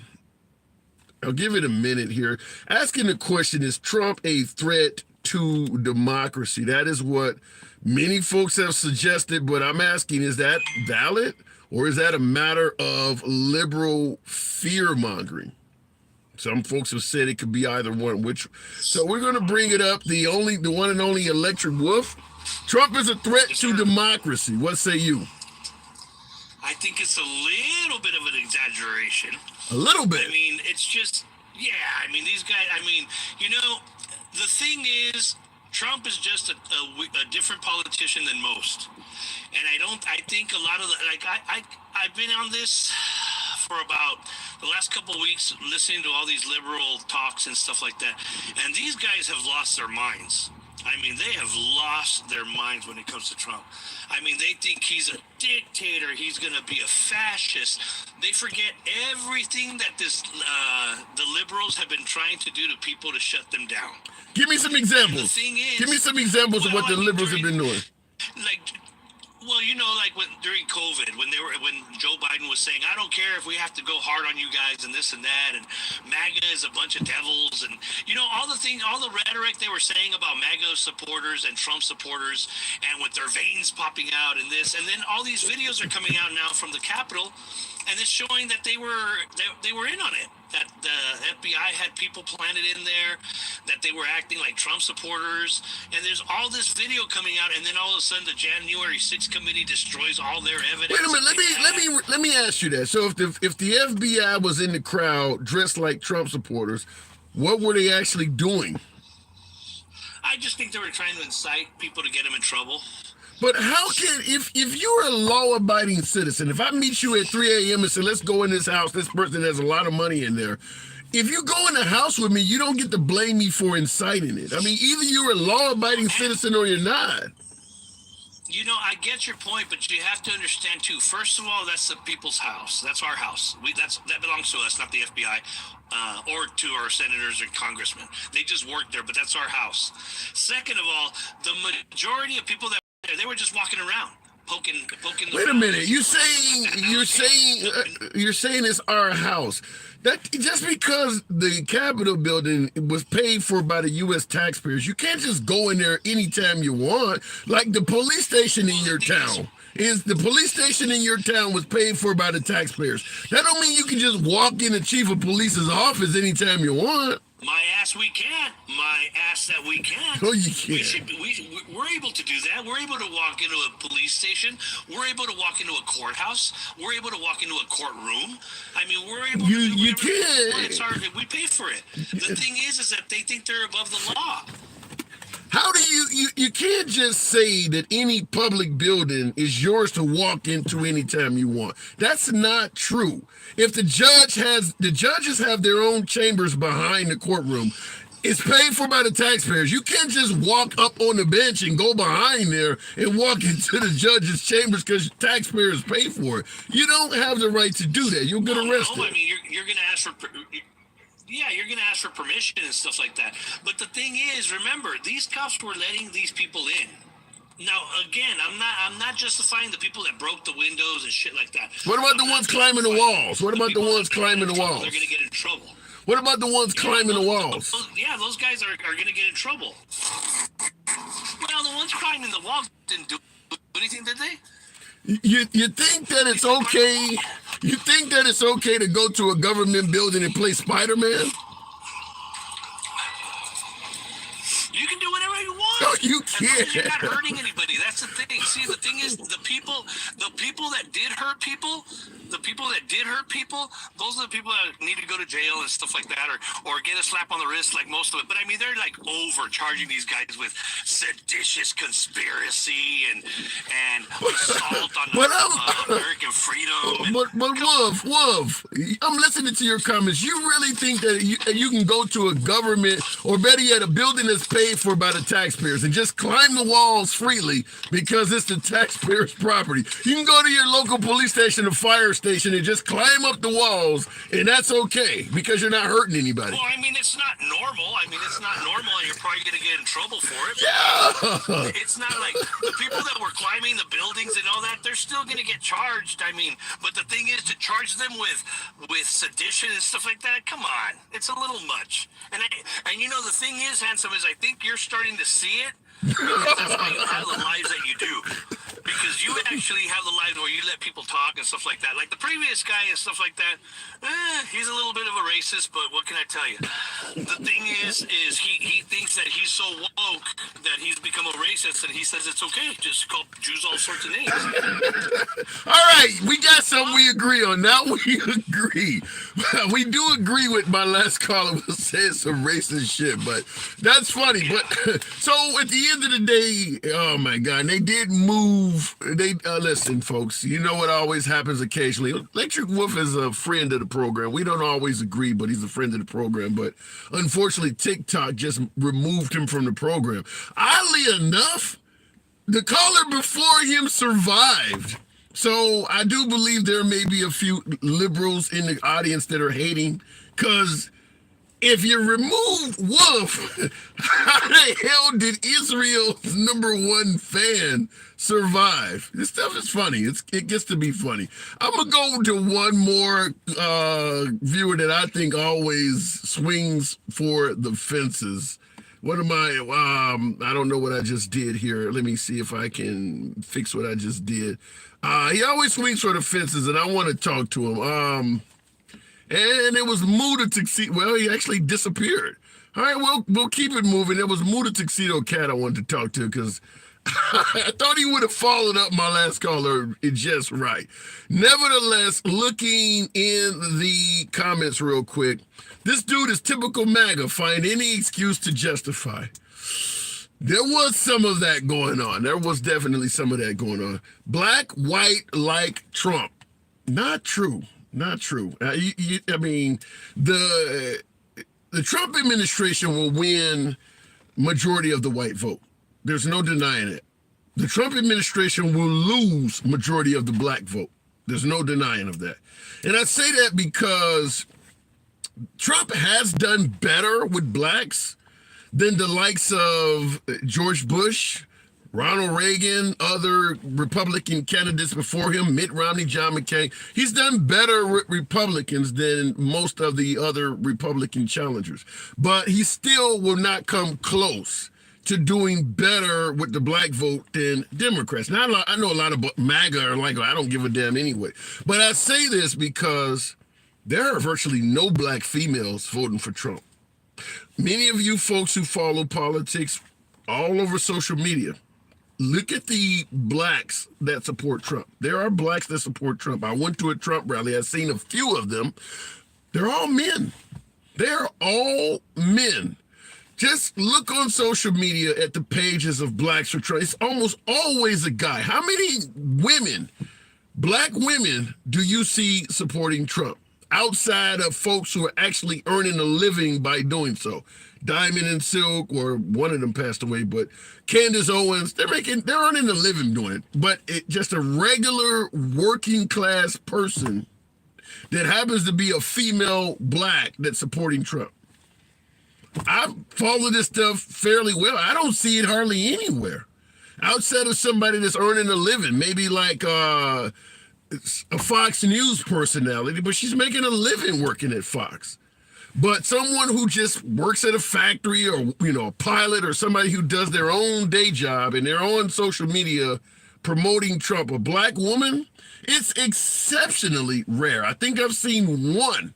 give it a minute here. Asking the question, is Trump a threat to democracy? That is what many folks have suggested, but I'm asking, is that valid? Or is that a matter of liberal fear-mongering? Some folks have said it could be either one. So we're going to bring it up. The one and only Electric Wolf. Trump is a threat to democracy. What say you? I think it's a little bit of an exaggeration. A little bit. I mean, it's just, yeah. I mean, these guys. I mean, the thing is, Trump is just a different politician than most, and I think a lot of I've been on this for about the last couple of weeks, listening to all these liberal talks and stuff like that, and these guys have lost their minds. I mean, they have lost their minds when it comes to Trump. I mean, they think he's a dictator. He's going to be a fascist. They forget everything that the liberals have been trying to do to people to shut them down. Give me some examples. The thing is, Give me some examples of what the liberals have been doing. Like, well, you know, like during COVID, when Joe Biden was saying, "I don't care if we have to go hard on you guys and this and that," and MAGA is a bunch of devils, and you know all the rhetoric they were saying about MAGA supporters and Trump supporters, and with their veins popping out and this, and then all these videos are coming out now from the Capitol, and it's showing that they were in on it. That the FBI had people planted in there, that they were acting like Trump supporters, and there's all this video coming out, and then all of a sudden the January 6th committee destroys all their evidence. Wait a minute, let me ask you that. So if the FBI was in the crowd dressed like Trump supporters, what were they actually doing? I just think they were trying to incite people to get them in trouble. But how can, if you're a law-abiding citizen, if I meet you at 3 a.m. and say, let's go in this house, this person has a lot of money in there, if you go in the house with me, you don't get to blame me for inciting it. I mean, either you're a law-abiding citizen or you're not. You know, I get your point, but you have to understand, too, first of all, that's the people's house. That's our house. That belongs to us, not the FBI. Or to our senators or congressmen. They just work there, but that's our house. Second of all, the majority of people that they were just walking around, poking. Wait a minute, you're saying it's our house. That just because the Capitol building was paid for by the U.S. taxpayers, you can't just go in there anytime you want. Like the police station in your town. The police station in your town was paid for by the taxpayers. That don't mean you can just walk in the chief of police's office anytime you want. My ass, we can't. My ass, that we can't. No, you can't. We're able to do that. We're able to walk into a police station. We're able to walk into a courthouse. We're able to walk into a courtroom. I mean, we're able to do You can't. We pay for it. The thing is that they think they're above the law. How do you can't just say that any public building is yours to walk into anytime you want. That's not true. If the judges have their own chambers behind the courtroom, it's paid for by the taxpayers. You can't just walk up on the bench and go behind there and walk into the judge's chambers because taxpayers pay for it. You don't have the right to do that. You'll get arrested. No, I mean, you're going to ask for... Yeah, you're going to ask for permission and stuff like that. But the thing is, remember, these cops were letting these people in. Now, again, I'm not justifying the people that broke the windows and shit like that. What about the ones climbing the walls? What about the ones climbing the walls? They're going to get in trouble. What about the ones climbing the walls? Those guys are going to get in trouble. Well, the ones climbing the walls didn't do anything, did they? You think that it's okay? You think that it's okay to go to a government building and play Spider-Man? You can do whatever you want. No, you As long as you're can't. not hurting anybody. That's the thing. See, the thing is, the people that did hurt people, those are the people that need to go to jail and stuff like that, or get a slap on the wrist, like most of it. But I mean, they're like overcharging these guys with seditious conspiracy and assault on American freedom. But Wolf, I'm listening to your comments. You really think that you can go to a government, or better yet, a building that's paid for by the taxpayers and just climb the walls freely because it's the taxpayers' property? You can go to your local police station or fire station and just climb up the walls, and that's okay because you're not hurting anybody. Well, I mean, it's not normal. And you're probably going to get in trouble for it. Yeah. It's not like the people that were climbing the buildings and all that, they're still going to get charged. I mean, but the thing is, to charge them with sedition and stuff like that, come on. It's a little much. And you know, the thing is, Handsome, is I think you're starting to see it because that's why you have the lives that you do. because you actually have the live where you let people talk and stuff like that. Like the previous guy and stuff like that, he's a little bit of a racist, but what can I tell you? The thing is he thinks that he's so woke that he's become a racist, and he says it's okay, just call Jews all sorts of names. All right, we got something we agree on. Now we agree. We do agree with my last caller was saying some racist shit, but that's funny. But so at the end of the day, oh my God, they did move. They listen, folks. You know what always happens occasionally. Electric Wolf is a friend of the program. We don't always agree, but he's a friend of the program. But unfortunately, TikTok just removed him from the program. Oddly enough, the caller before him survived. So I do believe there may be a few liberals in the audience that are hating, because if you remove Wolf, how the hell did Israel's #1 fan survive? This stuff is funny. It gets to be funny. I'm going to go to one more viewer that I think always swings for the fences. What am I don't know what I just did here. Let me see if I can fix what I just did. He always swings for the fences, and I want to talk to him. And it was Muda Tuxedo. Well, he actually disappeared. All right, we'll keep it moving. It was Muda Tuxedo Cat I wanted to talk to, because I thought he would have followed up my last caller just right. Nevertheless, looking in the comments real quick, this dude is typical MAGA. Find any excuse to justify. There was some of that going on. There was definitely some of that going on. Black, white, like Trump. Not true. Not true. I mean, the Trump administration will win majority of the white vote. There's no denying it. The Trump administration will lose majority of the black vote. There's no denying of that. And I say that because Trump has done better with blacks than the likes of George Bush, Ronald Reagan, other Republican candidates before him, Mitt Romney, John McCain. He's done better with Republicans than most of the other Republican challengers. But he still will not come close to doing better with the black vote than Democrats. Now, I know a lot of MAGA are like, I don't give a damn anyway. But I say this because there are virtually no black females voting for Trump. Many of you folks who follow politics all over social media, look at the blacks that support Trump. There are blacks that support Trump. I went to a Trump rally. I've seen a few of them. They're all men. They're all men. Just look on social media at the pages of blacks for Trump. It's almost always a guy. How many women, black women, do you see supporting Trump outside of folks who are actually earning a living by doing so? Diamond and Silk, or one of them passed away, but Candace Owens, they're earning a living doing it. But just a regular working class person that happens to be a female black that's supporting Trump. I follow this stuff fairly well. I don't see it hardly anywhere outside of somebody that's earning a living, maybe like a Fox News personality, but she's making a living working at Fox. But someone who just works at a factory, or, a pilot, or somebody who does their own day job and they're on social media promoting Trump, a black woman, it's exceptionally rare. I think I've seen one.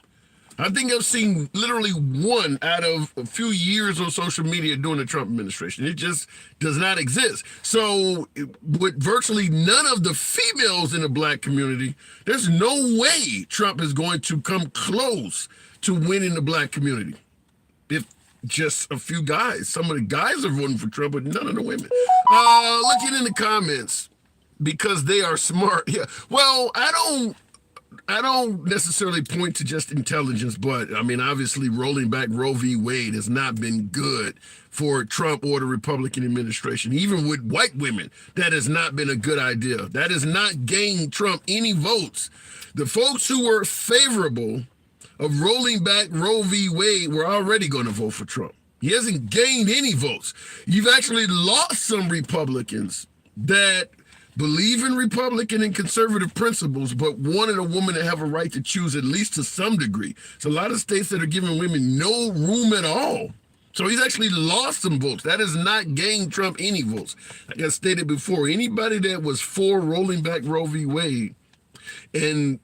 I think I've seen literally one out of a few years on social media during the Trump administration. It just does not exist. So with virtually none of the females in the black community, there's no way Trump is going to come close to winning the black community. If just a few guys, some of the guys are voting for Trump, but none of the women. Looking in the comments, because they are smart. Yeah. Well, I don't necessarily point to just intelligence, but I mean, obviously rolling back Roe v. Wade has not been good for Trump or the Republican administration. Even with white women, that has not been a good idea. That has not gained Trump any votes. The folks who were favorable of rolling back Roe v. Wade were already going to vote for Trump. He hasn't gained any votes. You've actually lost some Republicans that believe in Republican and conservative principles, but wanted a woman to have a right to choose, at least to some degree. It's a lot of states that are giving women no room at all So he's actually lost some votes. That has not gained Trump any votes. Like I stated before, anybody that was for rolling back Roe v. Wade and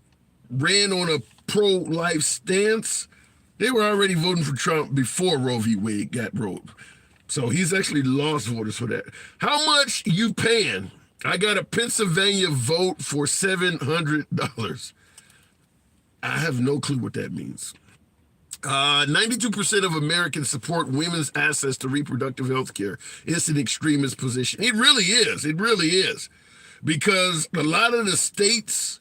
ran on a pro-life stance, they were already voting for Trump before Roe v. Wade got rolled. So he's actually lost voters for that. How much you paying? I got a Pennsylvania vote for $700. I have no clue what that means. 92% of Americans support women's access to reproductive health care. It's an extremist position. It really is. It really is. Because a lot of the states,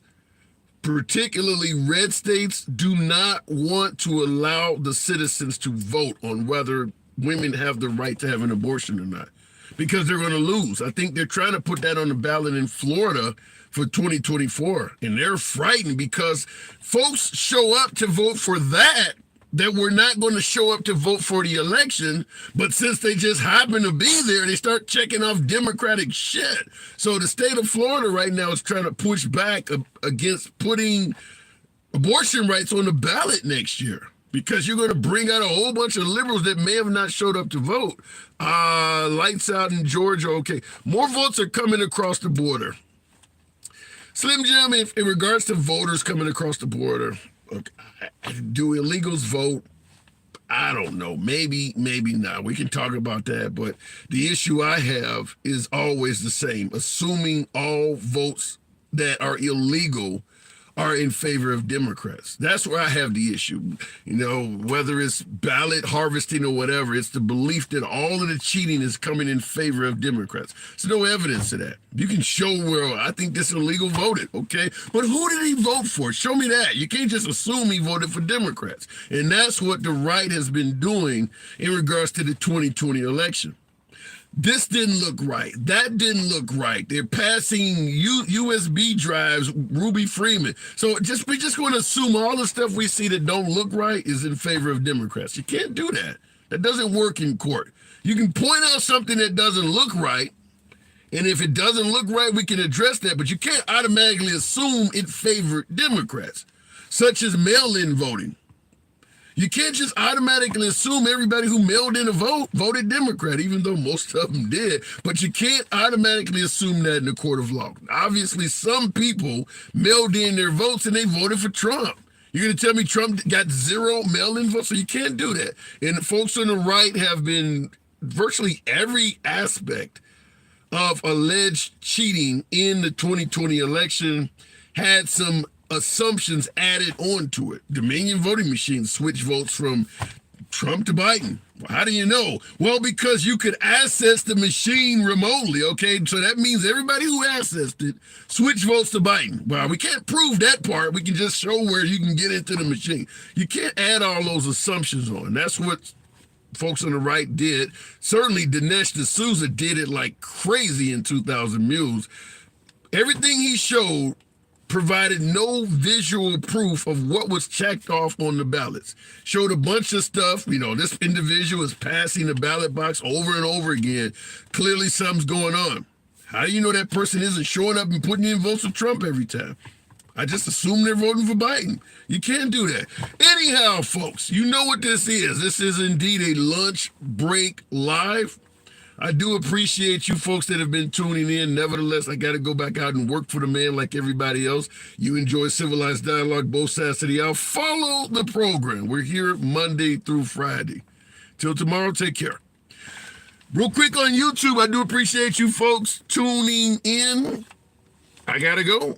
particularly red states, do not want to allow the citizens to vote on whether women have the right to have an abortion or not, because they're going to lose. I think they're trying to put that on the ballot in Florida for 2024, and they're frightened because folks show up to vote for that we're not going to show up to vote for the election, but since they just happen to be there, they start checking off Democratic shit. So the state of Florida right now is trying to push back against putting abortion rights on the ballot next year, because you're going to bring out a whole bunch of liberals that may have not showed up to vote. Lights out in Georgia. Okay, more votes are coming across the border. Slim Jim, in regards to voters coming across the border, okay, do illegals vote? I don't know. Maybe not. We can talk about that. But the issue I have is always the same. Assuming all votes that are illegal are in favor of Democrats. That's where I have the issue. You know, whether it's ballot harvesting or whatever, it's the belief that all of the cheating is coming in favor of Democrats. There's no evidence of that. You can show where I think this illegal voted, okay? But who did he vote for? Show me that. You can't just assume he voted for Democrats. And that's what the right has been doing in regards to the 2020 election. This didn't look right. That didn't look right. They're passing USB drives, Ruby Freeman. So we're just going to assume all the stuff we see that don't look right is in favor of Democrats. You can't do that. That doesn't work in court. You can point out something that doesn't look right, and if it doesn't look right, we can address that, but you can't automatically assume it favored Democrats, such as mail-in voting. You can't just automatically assume everybody who mailed in a vote voted Democrat, even though most of them did. But you can't automatically assume that in the court of law. Obviously, some people mailed in their votes and they voted for Trump. You're going to tell me Trump got 0 mail-in votes? So you can't do that. And the folks on the right have been virtually every aspect of alleged cheating in the 2020 election had some assumptions added onto it. Dominion voting machines switch votes from Trump to Biden. Well, how do you know? Well, because you could access the machine remotely, okay? So that means everybody who accessed it switch votes to Biden. Well, we can't prove that part. We can just show where you can get into the machine. You can't add all those assumptions on. That's what folks on the right did. Certainly Dinesh D'Souza did it like crazy in 2000 Mules. Everything he showed provided no visual proof of what was checked off on the ballots. Showed a bunch of stuff. You know, this individual is passing the ballot box over and over again. Clearly something's going on. How do you know that person isn't showing up and putting in votes for Trump every time? I just assume they're voting for Biden. You can't do that. Anyhow, folks, you know what this is. This is indeed a lunch break live. I do appreciate you folks that have been tuning in. Nevertheless, I got to go back out and work for the man like everybody else. You enjoy civilized dialogue both sides of the hour. Follow the program. We're here Monday through Friday. Till tomorrow, take care. Real quick on YouTube, I do appreciate you folks tuning in. I got to go.